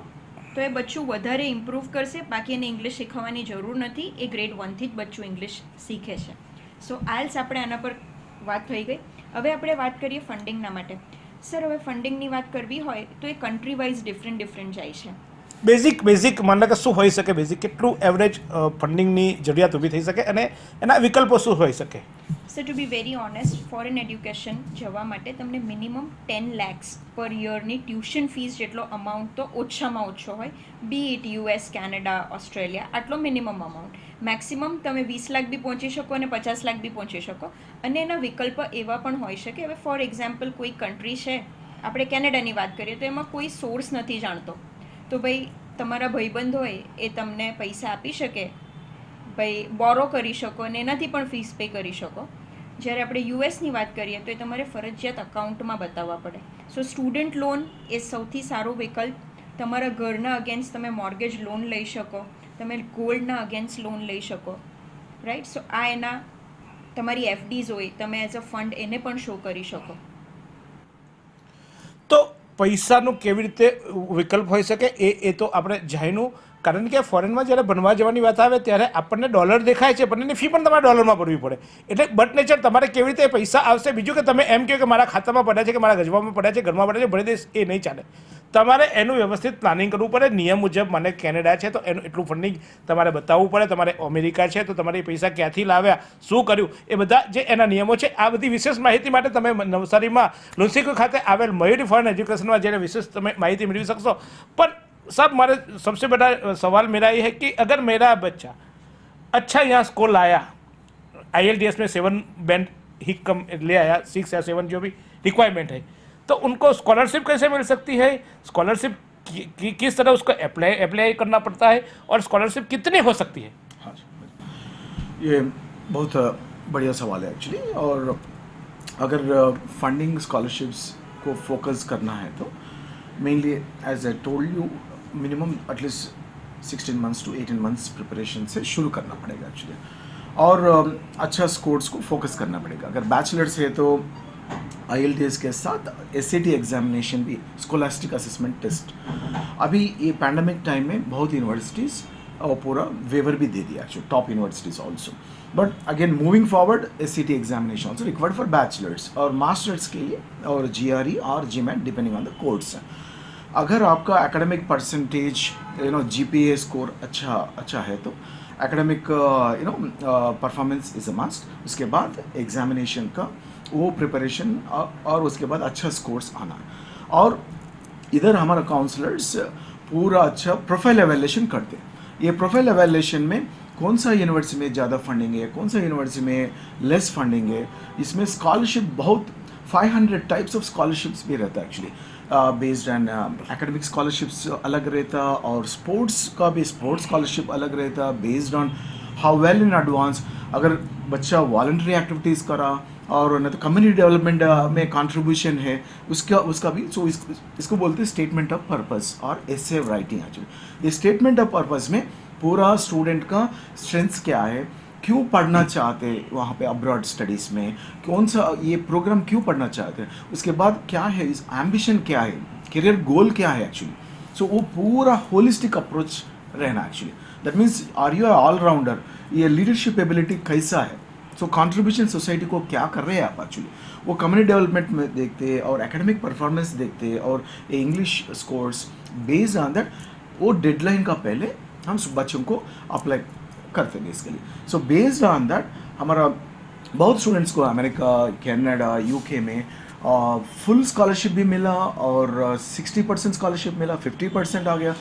તો એ બચ્ચું વધારે ઇમ્પ્રૂવ કરશે. બાકી એને ઇંગ્લિશ શીખવાની જરૂર નથી, એ ગ્રેડ 1થી જ બચ્ચું ઇંગ્લિશ શીખે છે. સો IELTS આપણે આના પર વાત થઈ ગઈ. હવે આપણે વાત કરીએ ફંડિંગના માટે. સર, હવે ફંડિંગની વાત કરવી હોય તો એ કન્ટ્રી વાઇઝ ડિફરન્ટ જાય છે. બેઝિક માનલા કે શું હોઈ શકે, બેઝિક કેટલું એવરેજ ફંડિંગની જરૂરિયાત ઊભી થઈ શકે અને એના વિકલ્પો શું હોઈ શકે? Sir, to be very honest, foreign education જવા માટે તમને મિનિમમ 10 lakhs પર યરની ટ્યુશન ફીસ જેટલો અમાઉન્ટ તો ઓછામાં ઓછો હોય. Be it US, Canada, Australia, આટલો મિનિમમ અમાઉન્ટ. મેક્સિમમ તમે 20 લાખ બી પહોંચી શકો અને 50 લાખ બી પહોંચી શકો. અને એના વિકલ્પ એવા પણ હોઈ શકે. હવે ફોર એક્ઝામ્પલ કોઈ કન્ટ્રી છે, આપણે કેનેડાની વાત કરીએ તો એમાં કોઈ સોર્સ નથી જાણતો, તો ભાઈ તમારા ભાઈબંધ હોય એ તમને પૈસા આપી શકે, ભાઈ બોરો કરી શકો અને એનાથી પણ ફીસ પે કરી શકો. જ્યારે આપણે યુએસની વાત કરીએ તો એ તમારે ફરજિયાત અકાઉન્ટમાં બતાવવા પડે. સો સ્ટુડન્ટ લોન એ સૌથી સારો વિકલ્પ. તમારા ઘરના અગેન્સ્ટ તમે મોર્ગેજ લોન લઈ શકો, તમે ગોલ્ડના અગેન્સ્ટ લોન લઈ શકો, રાઈટ? સો આ એના તમારી FDs હોય, તમે એઝ અ ફંડ એને પણ શો કરી શકો. તો પૈસાનું કેવી રીતે વિકલ્પ હોઈ શકે એ તો આપણે જાણ્યું. કારણ કે ફોરેનમાં જ્યારે ભણવા જવાની વાત આવે ત્યારે આપણને ડોલર દેખાય છે પણ એની ફી પણ તમારે ડોલરમાં ભરવી પડે. એટલે બટ નેચર તમારે કેવી રીતે પૈસા આવશે, બીજું કે તમે એમ કહો કે મારા ખાતામાં પડ્યા છે કે મારા ગજવામાં પડ્યા છે, ઘરમાં પડ્યા છે, ભરી દઈશ, એ નહીં ચાલે. તમારે એનું વ્યવસ્થિત પ્લાનિંગ કરવું પડે. નિયમ મુજબ મને કેનેડા છે તો એનું એટલું ફંડિંગ તમારે બતાવવું પડે, તમારે અમેરિકા છે તો તમારે એ પૈસા ક્યાંથી લાવ્યા, શું કર્યું, એ બધા જે એના નિયમો છે. આ બધી વિશેષ માહિતી માટે તમે નવસારીમાં લુન્સીકો ખાતે આવેલ મયુરી ફોરેન એજ્યુકેશનમાં જ્યારે વિશેષ તમે માહિતી મેળવી શકશો. પણ सब मारे सबसे बड़ा सवाल मेरा ये है कि अगर मेरा बच्चा अच्छा यहाँ स्कोर लाया, IELTS में 7 बैंड ही कम ले आया, 6 या 7 जो भी रिक्वायरमेंट है, तो उनको स्कॉलरशिप कैसे मिल सकती है, स्कॉलरशिप किस तरह उसको अप्लाई करना पड़ता है और स्कॉलरशिप कितनी हो सकती है? हाँ जी, ये बहुत बढ़िया सवाल है एक्चुअली. और अगर फंडिंग स्कॉलरशिप्स को फोकस करना है तो mainly as I told you minimum at least 16 months to 18 months preparation से शुरू करना पड़ेगा एक्चुअली. और अच्छा स्कोर्स को फोकस करना पड़ेगा. अगर बैचलर्स है तो IELTS के साथ SAT एग्जामिनेशन भी, स्कॉलास्टिक असेसमेंट टेस्ट. अभी ये पैंडमिक टाइम में बहुत यूनिवर्सिटीज़ और पूरा वेवर भी दे दिया actually, top universities also. But again moving forward SAT examination also required for bachelors और मास्टर्स के लिए और GRE और GMAT depending on the course. अगर आपका एकेडमिक परसेंटेज GPA स्कोर अच्छा है तो academic performance is a must. उसके बाद एग्जामिनेशन का वो प्रिपरेशन और उसके बाद अच्छा स्कोर्स आना. और इधर हमारा काउंसलर्स पूरा अच्छा प्रोफाइल एवेल्यूशन करते हैं. ये प्रोफाइल एवेल्यूशन में कौन सा यूनिवर्सिटी में ज़्यादा फंडिंग है, कौन सा यूनिवर्सिटी में लेस फंडिंग है. इसमें स्कॉलरशिप बहुत 500 टाइप्स ऑफ स्कॉलरशिप्स भी रहता है actually. Based on academic scholarships अलग रहता और स्पोर्ट्स का भी स्पोर्ट्स स्कॉलरशिप अलग रहता based on how well in advance. अगर बच्चा वॉलंटरी एक्टिविटीज़ करा और न तो कम्युनिटी डेवलपमेंट में कंट्रीब्यूशन है उसका भी. सो इसको बोलते हैं स्टेटमेंट ऑफ पर्पस और एसे राइटिंग एक्चुअली. ये स्टेटमेंट ऑफ पर्पस में पूरा स्टूडेंट का स्ट्रेंथ्स क्या है, क्यों पढ़ना चाहते हैं वहाँ पे अब्रॉड स्टडीज़ में, कौन सा ये प्रोग्राम क्यों पढ़ना चाहते हैं, उसके बाद क्या है, इस एम्बिशन क्या है, करियर गोल क्या है एक्चुअली. सो वो पूरा होलिस्टिक अप्रोच रहना actually. That means are you all rounder, ये लीडरशिप एबिलिटी कैसा है, सो कंट्रीब्यूशन सोसाइटी को क्या कर रहे हैं आप एक्चुअली. वो कम्युनिटी डेवलपमेंट में देखते हैं और एकेडमिक परफॉर्मेंस देखते हैं और English scores based on that वो डेडलाइन का पहले हम बच्चों को अप्लाई करते हैं basically. So based on that हमारा बहुत स्टूडेंट्स को अमेरिका, कनाडा, यूके में फुल स्कॉलरशिप भी मिला और 60% स्कॉलरशिप मिला, 50% आ गया.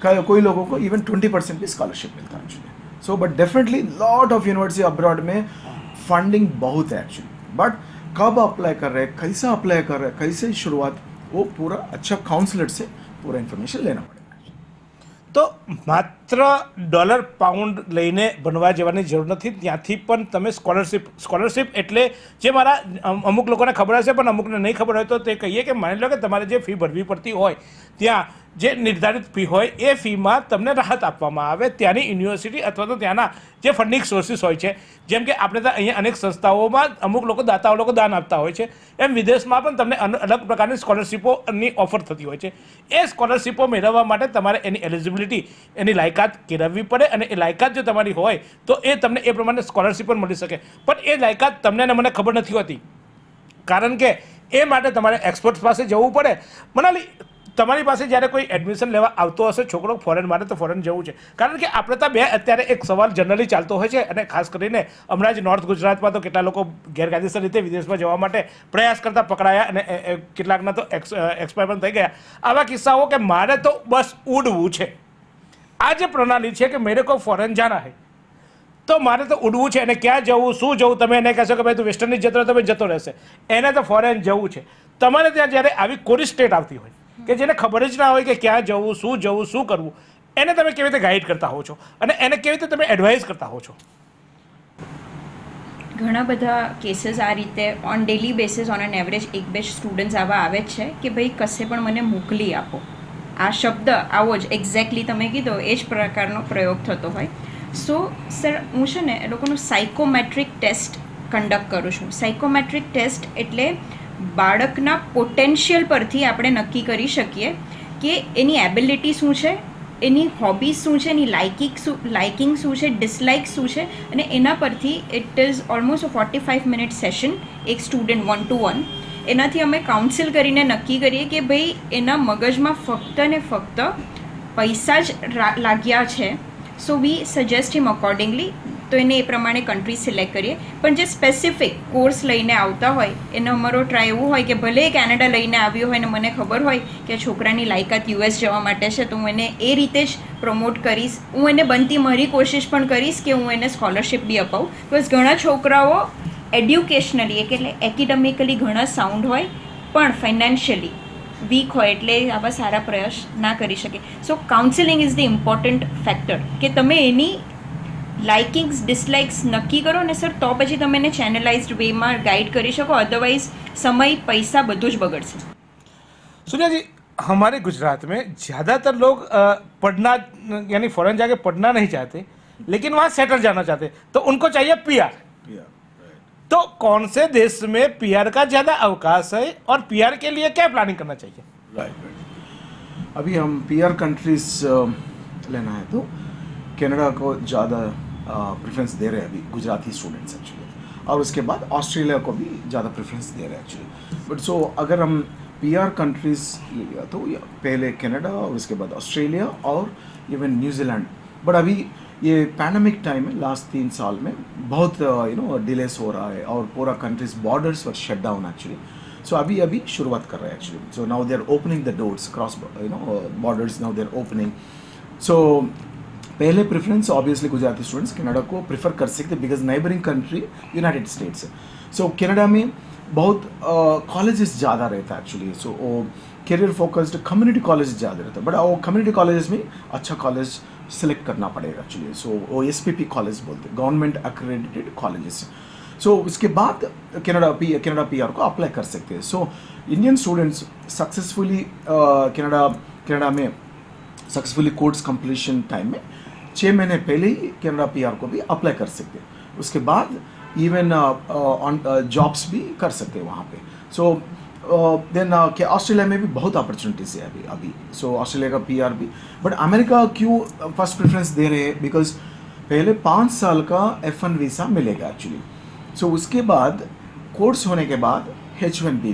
कोई लोगों को इवन 20% भी स्कॉलरशिप मिलता है actually. So but definitely lot of university abroad में फंडिंग बहुत है एक्चुअली. बट कब अप्लाई कर रहे हैं, कैसा अप्लाई कर रहे हैं, कैसे शुरुआत, वो पूरा अच्छा काउंसलर से पूरा इन्फॉर्मेशन लेना पड़ेगा. તો માત્ર ડોલર પાઉન્ડ લઈને બનવા જવાની જરૂર નથી. ત્યાંથી પણ તમે સ્કોલરશિપ એટલે જે મારા અમુક લોકોને ખબર હશે પણ અમુકને નહીં ખબર હોય તો તે કહીએ કે માની લો કે તમારે જે ફી ભરવી પડતી હોય ત્યાં જે નિર્ધારિત ફી હોય એ ફીમાં તમને રાહત આપવામાં આવે ત્યાંની યુનિવર્સિટી અથવા તો ત્યાંના જે ફંડિંગ સોર્સિસ હોય છે. જેમ કે આપણે તો અહીંયા અનેક સંસ્થાઓમાં અમુક લોકો દાતાઓ લોકો દાન આપતા હોય છે, એમ વિદેશમાં પણ તમને અલગ પ્રકારની સ્કોલરશિપોની ઓફર થતી હોય છે. એ સ્કોલરશિપો મેળવવા માટે તમારે એની એલિજિબિલિટી, એની લાયકાત કેળવવી પડે અને એ લાયકાત જો તમારી હોય તો એ તમને એ પ્રમાણે સ્કોલરશિપ પણ મળી શકે. પણ એ લાયકાત તમને ને મને ખબર નથી હોતી, કારણ કે એ માટે તમારે એક્સપર્ટ્સ પાસે જવું પડે. મનાલી તમારી પાસે જ્યારે કોઈ એડમિશન લેવા આવતો હશે છોકરો ફોરેન માટે તો ફોરેન જવું છે, કારણ કે આપણે તો બે અત્યારે એક સવાલ જનરલી ચાલતો હોય છે અને ખાસ કરીને હમણાં જ નોર્થ ગુજરાતમાં તો કેટલા લોકો ગેરકાયદેસર રીતે વિદેશમાં જવા માટે પ્રયાસ કરતા પકડાયા અને કેટલાકના તો એક્સપાયર પણ થઈ ગયા. આવા કિસ્સાઓ કે મારે તો બસ ઉડવું છે, આ જે પ્રણાલી છે કે મેરે કો ફોરેન જાના હે તો મારે તો ઉડવું છે અને ક્યાં જવું, શું જવું, તમે એને કહેશો કે ભાઈ તું વેસ્ટર્નની જતો રહે તો ભાઈ જતો રહેશે, એને તો ફોરેન જવું છે. તમારે ત્યાં જ્યારે આવી કોરી સ્ટેટ આવતી હોય કે જેને ખબર જ ના હોય કે ક્યાં જવું, શું કરવું, એને તમે કેવી રીતે ગાઈડ કરતા હો છો અને એને કેવી રીતે તમે એડવાઇસ કરતા હો છો? ઘણા બધા કેસીસ આ રીતે on daily basis on an average 1-2 students આવા આવે જ છે કે ભાઈ કશે પણ મને મોકલી આપો. આ શબ્દ આવો જ એક્ઝેક્ટલી તમે કીધો એ જ પ્રકારનો પ્રયોગ થતો હોય. સો સર હું છે ને એ લોકોનું સાયકોમેટ્રિક ટેસ્ટ કન્ડક્ટ કરું છું. સાયકોમેટ્રિક ટેસ્ટ એટલે બાળકના પોટેન્શિયલ પરથી આપણે નક્કી કરી શકીએ કે એની એબિલિટી શું છે, એની હોબીઝ શું છે, એની લાઇકિંગ શું છે, ડિસલાઇક શું છે, અને એના પરથી it is almost 45 minute session એક સ્ટુડન્ટ 1-to-1. એનાથી અમે કાઉન્સિલ કરીને નક્કી કરીએ કે ભાઈ એના મગજમાં ફક્ત ને ફક્ત પૈસા જ લાગ્યા છે. સો વી સજેસ્ટ હિમ અકોર્ડિંગલી. તો એને એ પ્રમાણે કન્ટ્રી સિલેક્ટ કરીએ. પણ જે સ્પેસિફિક કોર્સ લઈને આવતા હોય એનો અમારો ટ્રાય એવું હોય કે ભલે કેનેડા લઈને આવ્યો હોય ને મને ખબર હોય કે છોકરાની લાયકાત યુએસ જવા માટે છે તો હું એને એ રીતે જ પ્રમોટ કરીશ. હું એને બનતી મારી કોશિશ પણ કરીશ કે હું એને સ્કોલરશિપ બી અપાવું. બિકોઝ ઘણા છોકરાઓ એડ્યુકેશનલી એટલે એકેડેમિકલી ઘણા સાઉન્ડ હોય પણ ફાઇનાન્શિયલી વીક હોય એટલે આવા સારા પ્રયાસ ના કરી શકે. So counselling is the important factor કે તમે એની લાઇકિંગ્સ ડિસલાઇક્સ નક્કી કરો ને સર તો પછી તમે એને ચેનલાઇઝ્ડ વેમાં ગાઈડ કરી શકો. અધરવાઇઝ સમય પૈસા બધું જ બગડશે. सुनिया जी, हमारे गुजरात में ज़्यादातर लोग पढ़ना यानी फ़ॉरेन जाके पढ़ना नहीं चाहते लेकिन वहाँ सेटल जाना चाहते, तो उनको चाहिए पीआर. तो कौन से देश में पीआर का ज़्यादा अवकाश है और पीआर के लिए क्या प्लानिंग करना चाहिए? राइट. अभी हम पीआर कंट्रीज लेना है तो कनाडा को ज़्यादा प्रेफरेंस दे रहे हैं अभी गुजराती स्टूडेंट्स एक्चुअली, और उसके बाद ऑस्ट्रेलिया को भी ज़्यादा प्रेफरेंस दे रहे हैं एक्चुअली. बट सो अगर हम पीआर कंट्रीज लिया तो पहले कनाडा और उसके बाद ऑस्ट्रेलिया और इवन न्यूजीलैंड. बट अभी ये पैंडमिक टाइम है, लास्ट 3 साल में बहुत डिलेस हो रहा है और पूरा countries borders were shut down actually. So अभी शुरुआत कर रहे हैं actually. So now they are opening the doors cross borders, now they are opening. So पहले preference obviously Gujarati students Canada को प्रेफर कर सकते because neighbouring country United States है. सो कनाडा में बहुत कॉलेजेस ज़्यादा रहता है एक्चुअली. सो वो करियर फोकस्ड कम्युनिटी कॉलेज ज़्यादा रहता है, बट वो कम्युनिटी कॉलेज में अच्छा कॉलेज सेलेक्ट करना पड़ेगा एक्चुअली. सो वो SPP कॉलेज बोलते हैं, गवर्नमेंट अक्रेडिटेड कॉलेजेस. सो उसके बाद कनाडा PR को अप्लाई कर सकते हैं. So Indian students successfully Canada में सक्सेसफुली कोर्स कंप्लीशन टाइम में 6 महीने पहले ही कनाडा PR को भी अप्लाई कर सकते हैं. उसके बाद इवन ऑन जॉब्स भी कर सकते हैं वहाँ पे. सो देन क्या ऑस्ट्रेलिया में भी बहुत अपॉर्चुनिटीज़ है अभी. सो ऑस्ट्रेलिया का PR भी, बट अमेरिका क्यों फर्स्ट प्रेफरेंस दे रहे हैं, बिकॉज पहले 5 साल का F1 वीज़ा मिलेगा एक्चुअली. सो उसके बाद कोर्स होने के बाद H1B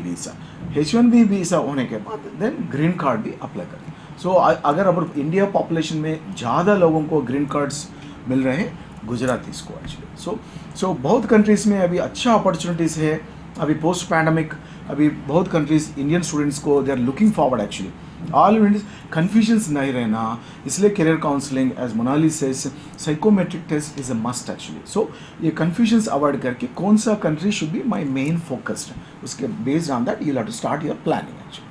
वीज़ा होने के बाद देन ग्रीन कार्ड भी अप्लाई करते हैं. सो अगर अब इंडिया पॉपुलेशन में ज़्यादा लोगों को ग्रीन कार्ड्स मिल रहे हैं गुजरातीज़ को एक्चुअली. सो बहुत कंट्रीज़ में अभी अच्छा अपॉर्चुनिटीज़ है. अभी पोस्ट पैंडमिक अभी बहुत कंट्रीज़ इंडियन स्टूडेंट्स को they are looking forward actually. All confusions नहीं रहना, इसलिए career counselling as Monali says psychometric test is a must actually. So ये कन्फ्यूजन्स अवॉइड करके कौन सा country should be my main focused, उसके based on that you have to start your planning actually.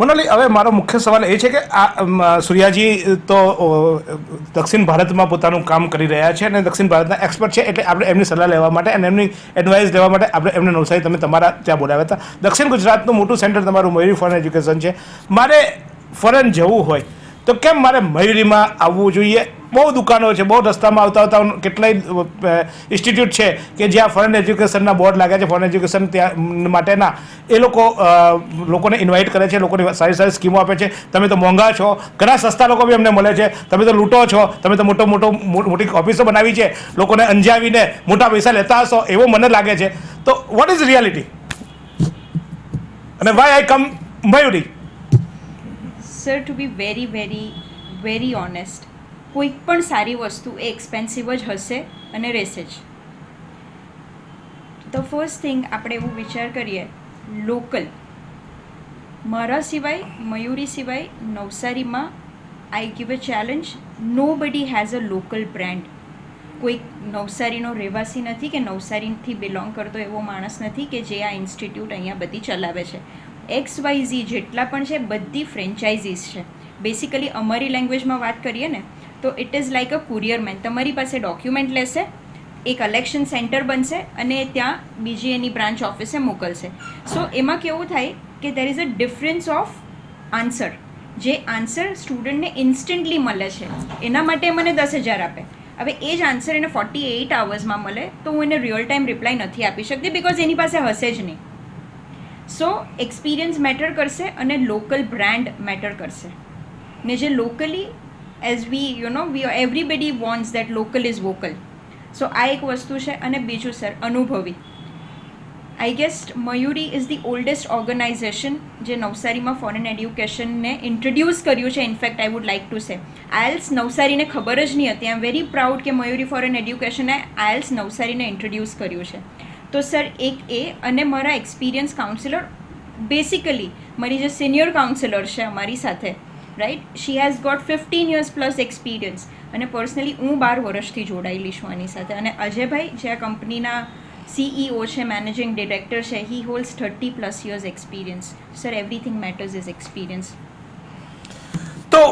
Monali, હવે મારો મુખ્ય સવાલ એ છે કે આ સૂર્યાજી તો દક્ષિણ ભારતમાં પોતાનું કામ કરી રહ્યા છે અને દક્ષિણ ભારતના એક્સપર્ટ છે, એટલે આપણે એમની સલાહ લેવા માટે અને એમની એડવાઇસ લેવા માટે આપણે એમને નવસારી તમે તમારા ત્યાં બોલાવ્યા હતા. દક્ષિણ ગુજરાતનું મોટું સેન્ટર તમારું મયુરી ફોરેન એજ્યુકેશન છે. મારે ફોરેન જવું હોય તો કેમ મારે મયુરીમાં આવવું જોઈએ? બહુ દુકાનો છે, બહુ રસ્તામાં આવતા કેટલાય ઇન્સ્ટિટ્યૂટ છે કે જ્યાં ફોરેન એજ્યુકેશનના બોર્ડ લાગ્યા છે. ફોરેન એજ્યુકેશન ત્યાં માટેના એ લોકોને ઇન્વાઇટ કરે છે, લોકોને સારી સારી સ્કીમો આપે છે. તમે તો મોંઘા છો, ઘણા સસ્તા લોકો બી અમને મળે છે. તમે તો લૂંટો છો, તમે તો મોટી ઓફિસો બનાવી છે, લોકોને અંજાવીને મોટા પૈસા લેતા હશો એવું મને લાગે છે. તો વોટ ઇઝ રિયાલિટી અને why I come Mayuri? Sir, to be very very very honest, કોઈ પણ સારી વસ્તુ એ એક્સપેન્સિવ જ હશે અને રહેશે જ. ધ ફર્સ્ટ થિંગ આપણે એવું વિચાર કરીએ, લોકલ મારા સિવાય, મયુરી સિવાય નવસારીમાં આઈ ગીવ અ ચેલેન્જ, નો બડી હેઝ અ લોકલ બ્રાન્ડ. કોઈ નવસારીનો રહેવાસી નથી કે નવસારીથી બિલોંગ કરતો એવો માણસ નથી કે જે આ ઇન્સ્ટિટ્યૂટ અહીંયા બધી ચલાવે છે. XYZ જેટલા પણ છે બધી ફ્રેન્ચાઇઝીસ છે. બેસિકલી અમારી લેંગ્વેજમાં વાત કરીએ ને તો ઇટ ઇઝ લાઇક અ કુરિયરમેન. તમારી પાસે ડોક્યુમેન્ટ લેશે, એ કલેક્શન સેન્ટર બનશે અને ત્યાં બીજી એની બ્રાન્ચ ઓફિસે મોકલશે. સો એમાં કેવું થાય કે there is a difference of answer. જે આન્સર સ્ટુડન્ટને ઇન્સ્ટન્ટલી મળે છે એના માટે મને 10,000 આપે. હવે એ જ આન્સર એને 48 આવર્સમાં મળે તો હું એને રિયલ ટાઈમ રિપ્લાય નથી આપી શકતી, બિકોઝ એની પાસે હશે જ નહીં. સો એક્સપિરિયન્સ મેટર કરશે અને લોકલ બ્રાન્ડ મેટર કરશે. ને જે locally as we everybody wants that local is vocal. So આ એક વસ્તુ છે. અને બીજું સર, અનુભવી. I guess Mayuri is the oldest organisation જે નવસારીમાં ફોરેન એડ્યુકેશનને ઇન્ટ્રોડ્યુસ કર્યું છે. In fact I would like to say IELTS નવસારીને ખબર જ નહીં હતી. આઈ એમ વેરી પ્રાઉડ કે મયુરી ફોરેન એડ્યુકેશને આયલ્સ નવસારીને ઇન્ટ્રોડ્યુસ કર્યું છે. તો સર એક એ, અને મારા એક્સપિરિયન્સ કાઉન્સિલર, બેસિકલી મારી જે સિનિયર કાઉન્સિલર છે અમારી સાથે, right, she has got 15 years plus experience. અને પર્સનલી હું 12 વર્ષથી જોડાયેલી છું આની સાથે. અને અજયભાઈ જે આ કંપનીના CEO છે, મેનેજિંગ ડિરેક્ટર છે, he holds 30+ years experience. Sir, everything matters is experience. તો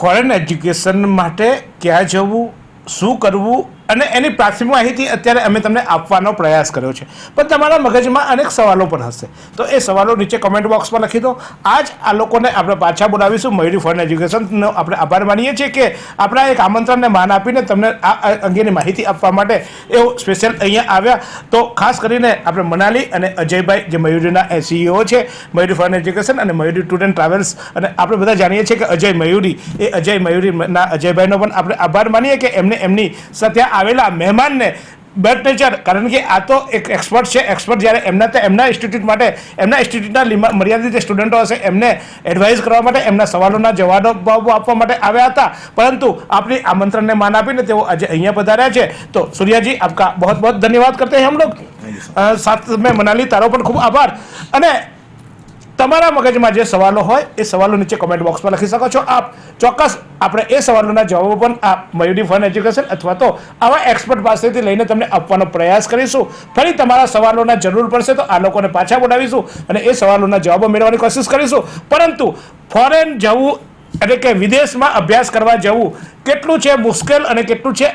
ફોરેન એજ્યુકેશન માટે ક્યાં જવું, શું કરવું અને એની પ્રાથમિક માહિતી અત્યારે અમે તમને આપવાનો પ્રયાસ કર્યો છે. પણ તમારા મગજમાં અનેક સવાલો પણ હશે, તો એ સવાલો નીચે કમેન્ટ બોક્સમાં લખી દો. આજ આ લોકોને આપણે પાછા બોલાવીશું. મયુરી ફોરેન એજ્યુકેશનનો આપણે આભાર માનીએ છીએ કે આપણા એક આમંત્રણને માન આપીને તમને આ અંગેની માહિતી આપવા માટે એઓ સ્પેશિયલ અહીંયા આવ્યા. તો ખાસ કરીને આપણે મનાલી અને અજયભાઈ જે મયુરીના CEO છે, મયુરી ફોરેન એજ્યુકેશન અને મયુરી ટૂર એન્ડ ટ્રાવેલ્સ, અને આપણે બધા જાણીએ છીએ કે અજય મયુરી, એ અજય મયુરીના અજયભાઈનો પણ આપણે આભાર માનીએ કે એમને એમની સાથે આવેલા મહેમાનને બેડ નેચર, કારણ કે આ તો એક એક્સપર્ટ છે. એક્સપર્ટ જ્યારે એમના ઇન્સ્ટિટ્યૂટ માટે, એમના ઇન્સ્ટિટ્યૂટના મર્યાદિત જે સ્ટુડન્ટો હશે એમને એડવાઇસ કરવા માટે, એમના સવાલોના જવાબો આપવા માટે આવ્યા હતા. પરંતુ આપણી આમંત્રણને માન આપીને તેઓ આજે અહીંયા પધાર્યા છે. તો સૂર્યાજી, આપકા બહુત બહુત ધન્યવાદ કરते हैं हम लोग. साथ में मनाली, तारो પણ ખૂબ આભાર. અને તમારા મગજમાં જે સવાલો હોય એ સવાલો નીચે કોમેન્ટ બોક્સમાં લખી શકો છો. આપ ચોક્કસ આપણે એ સવાલોના જવાબો પણ આ મયુરી ફન એજ્યુકેશન અથવા તો આવા એક્સપર્ટ પાસેથી લઈને તમને આપવાનો પ્રયાસ કરીશું. ફરી તમારા સવાલોના જરૂર પડશે તો આ લોકોને પાછા બોલાવીશું અને એ સવાલોના જવાબો મેળવવાની કોશિશ કરીશું. પરંતુ ફોરેન જવું એટલે કે વિદેશમાં અભ્યાસ કરવા જવું કેટલું છે મુશ્કેલ અને કેટલું છે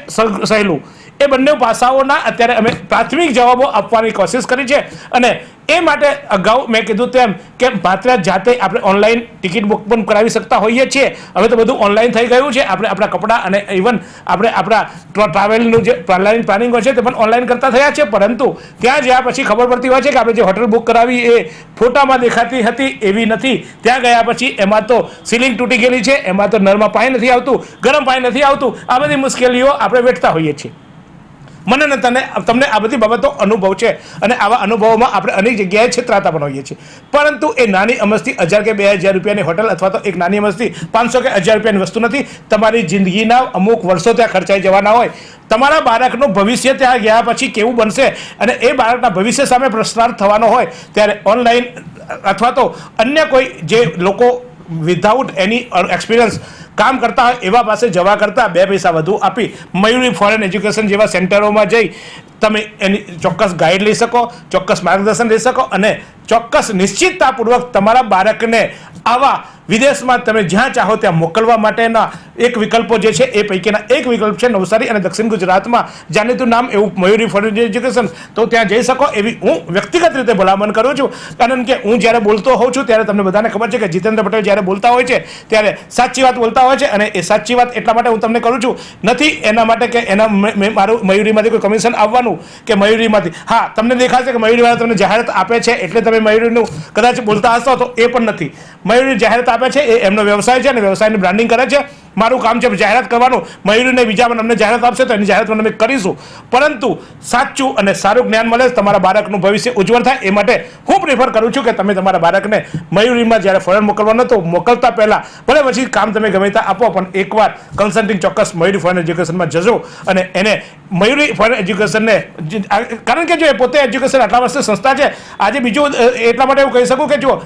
સહેલું, એ બંને પાસાઓના અત્યારે અમે પ્રાથમિક જવાબો આપવાની કોશિશ કરી છે. અને એ માટે અગાઉ મેં કીધું તેમ કે માત્ર જાતે આપણે ઓનલાઈન ટિકિટ બુક પણ કરાવી શકતા હોઈએ છીએ. હવે તો બધું ઓનલાઈન થઈ ગયું છે. આપણે આપણા કપડાં અને ઇવન આપણે આપણા ટ્રાવેલનું જે ઓનલાઈન પ્લાનિંગ હોય છે તે પણ ઓનલાઈન કરતા થયા છે. પરંતુ ત્યાં જ્યાં પછી ખબર પડતી હોય છે કે આપણે જે હોટલ બુક કરાવી એ ફોટામાં દેખાતી હતી એવી નથી. ત્યાં ગયા પછી એમાં તો સીલિંગ તૂટી ગયેલી છે, એમાં તો નળમાં પાણી નથી આવતું, ગરમ પાણી નથી આવતું. આ બધી મુશ્કેલીઓ આપણે વેઠતા હોઈએ છીએ. મને ને તમને આ બધી બાબતો અનુભવ છે અને આવા અનુભવોમાં આપણે અનેક જગ્યાએ છેતરાતા પણ હોઈએ છીએ. પરંતુ એ નાની અમસ્તી 1000 કે 2000 રૂપિયાની હોટલ અથવા તો એક નાની અમસ્તી 500 કે 1000 રૂપિયાની વસ્તુ નથી. તમારી જિંદગીના અમુક વર્ષો ત્યાં ખર્ચાઈ જવાના હોય. તમારા બાળકનું ભવિષ્ય ત્યાં ગયા પછી કેવું બનશે અને એ બાળકના ભવિષ્ય સામે પ્રશ્નાર્થ થવાનો હોય ત્યારે ઓનલાઈન અથવા તો અન્ય કોઈ જે લોકો વિધાઉટ એની એક્સપિરિયન્સ કામ કરતા હોય એવા પાસે જવા કરતાં 2 પૈસા વધુ આપી મયુરી ફોરેન એજ્યુકેશન જેવા સેન્ટરોમાં જઈ તમે એની ચોક્કસ ગાઈડ લઈ શકો, ચોક્કસ માર્ગદર્શન લઈ શકો અને ચોક્કસ નિશ્ચિતતાપૂર્વક તમારા બાળકને આવા વિદેશમાં તમે જ્યાં ચાહો ત્યાં મોકલવા માટેના એક વિકલ્પો જે છે એ પૈકીના એક વિકલ્પ છે નવસારી અને દક્ષિણ ગુજરાતમાં જાણીતું નામ એવું મયુરી ફોરેન એજ્યુકેશન. તો ત્યાં જઈ શકો એવી હું વ્યક્તિગત રીતે ભલામણ કરું છું. કારણ કે હું જ્યારે બોલતો હોઉં છું ત્યારે તમને બધાને ખબર છે કે જીતેન્દ્ર પટેલ જ્યારે બોલતા હોય છે ત્યારે સાચી વાત બોલતા હોય છે. અને એ સાચી વાત એટલા માટે હું તમને કરું છું, નથી એના માટે કે એના મારું મયુરીમાંથી કોઈ કમિશન આવવાનું કે મયુરીમાંથી હા તમને દેખાશે કે મયુરીવાળા તમને જાહેરાત આપે છે એટલે તમે મયુરીનું કદાચ બોલતા હશો, તો એ પણ નથી. મયુરી જાહેરાત આપે છે એ એમનો વ્યવસાય છે અને વ્યવસાયની બ્રાન્ડિંગ કરે છે. મારું કામ છે જાહેરાત કરવાનું. મયુરીને બીજા પણ અમને જાહેરાત આપશે તો એની જાહેરાત પણ અમે કરીશું. પરંતુ સાચું અને સારું જ્ઞાન મળે, તમારા બાળકનું ભવિષ્ય ઉજ્જવળ થાય એ માટે હું પ્રિફર કરું છું કે તમે તમારા બાળકને મયુરીમાં જ્યારે ફોરેન મોકલવાનો તો મોકલતા પહેલાં ભલે પછી કામ તમે ગમે ત્યાં આપો પણ એકવાર કન્સલ્ટિંગ ચોક્કસ મયુરી ફોરેન એજ્યુકેશનમાં જજો અને એને મયુરી ફોરેન એજ્યુકેશનને કારણ કે જો એ પોતે એજ્યુકેશન આટલા વર્ષની સંસ્થા છે. આજે બીજું એટલા માટે હું કહી શકું કે જો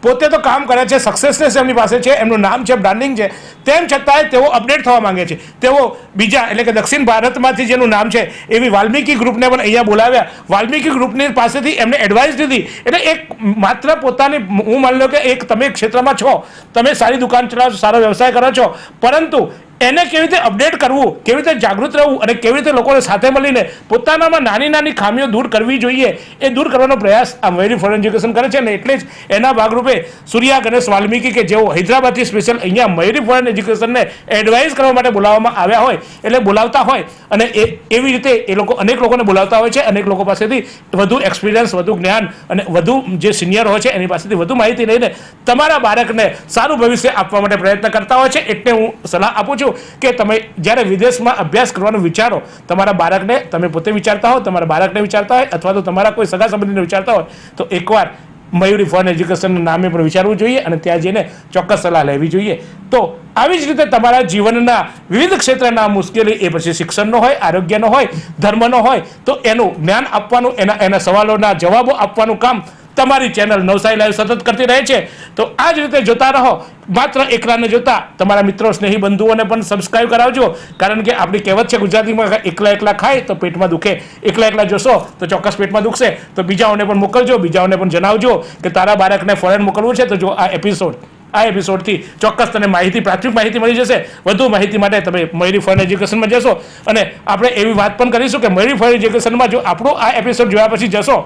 પોતે તો કામ કરે છે, સક્સેસનેસ એમની પાસે છે, એમનું નામ છે, બ્રાન્ડિંગ છે, તેમ છતાંય તેઓ અપડેટ થવા માંગે છે. તેઓ બીજા એટલે કે દક્ષિણ ભારતમાંથી જેનું નામ છે એવી વાલ્મીકી ગ્રુપને પણ અહીંયા બોલાવ્યા. વાલ્મીકી ગ્રુપની પાસેથી એમને એડવાઇસ લીધી. એટલે એક માત્ર પોતાની હું માની લો કે એક તમે ક્ષેત્રમાં છો, તમે સારી દુકાન ચલાવો છો, સારો વ્યવસાય કરો છો, પરંતુ એને કેવી રીતે અપડેટ કરવું, કેવી રીતે જાગૃત રહેવું અને કેવી રીતે લોકોને સાથે મળીને પોતાનામાં નાની નાની ખામીઓ દૂર કરવી જોઈએ એ દૂર કરવાનો પ્રયાસ આ મયુરી ફોરેન એજ્યુકેશન કરે છે. અને એટલે જ એના ભાગરૂપે સૂર્યા ગણેશ વાલ્મીકી કે જેઓ હૈદરાબાદથી સ્પેશિયલ અહીંયા મયુરી ફોરેન એજ્યુકેશનને એડવાઇસ કરવા માટે બોલાવવામાં આવ્યા હોય એટલે બોલાવતા હોય અને એવી રીતે એ લોકો અનેક લોકોને બોલાવતા હોય છે. અનેક લોકો પાસેથી વધુ એક્સપિરિયન્સ, વધુ જ્ઞાન અને વધુ જે સિનિયર હોય છે એની પાસેથી વધુ માહિતી લઈને તમારા બાળકને સારું ભવિષ્ય આપવા માટે પ્રયત્ન કરતા હોય છે. એટલે હું સલાહ આપું છું કે તમે જ્યારે વિદેશમાં અભ્યાસ કરવાનું વિચારો, તમારા બાળકને તમે પોતે વિચારતા હો, તમારા બાળકને વિચારતા હોય અથવા તો તમારા કોઈ સગા સંબંધીને વિચારતા હોય તો એકવાર મયુરી ફોરેન એજ્યુકેશનના નામે પણ વિચારવું જોઈએ અને ત્યાં જઈને ચોક્કસ સલાહ લેવી જોઈએ. તો આવી જ રીતે તમારા જીવનના વિવિધ ક્ષેત્રના મુશ્કેલી એ પછી શિક્ષણનો હોય, આરોગ્યનો હોય, ધર્મનો હોય તો એનું જ્ઞાન આપવાનું, એના સવાલોના જવાબો આપવાનું કામ તમારી ચેનલ નવસારી લાઈવ સતત કરતી રહે છે. તો આ જ રીતે જોતા રહો. માત્ર એકલાને જોતા તમારા મિત્રો, સ્નેહી બંધુઓને પણ સબસ્ક્રાઈબ કરાવજો. કારણ કે આપણી કહેવત છે ગુજરાતીમાં, એકલા ખાય તો પેટમાં દુખે. એકલા જોશો તો ચોક્કસ પેટમાં દુખશે. તો બીજાઓને પણ મોકલજો, બીજાઓને પણ જણાવજો કે તારા બાળકને ફોરેન મોકલવું છે તો જો આ એપિસોડથી ચોક્કસ તને પ્રાથમિક માહિતી મળી જશે. વધુ માહિતી માટે તમે મયુરી ફોરેન એજ્યુકેશનમાં જશો અને આપણે એવી વાત પણ કરીશું કે મયુરી ફોરેન એજ્યુકેશનમાં જો આપણું આ એપિસોડ જોયા પછી જશો,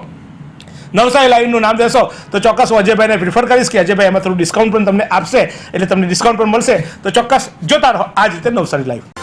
નવસારી લાઈવનું નામ દેશો તો ચોક્કસ હું અજયભાઈને પ્રિફર કરીશ કે અજયભાઈ એમાં થોડું ડિસ્કાઉન્ટ પણ તમને આપશે. એટલે તમને ડિસ્કાઉન્ટ પણ મળશે. તો ચોક્કસ જોતા રહો આ જ રીતે નવસારી લાઈવ.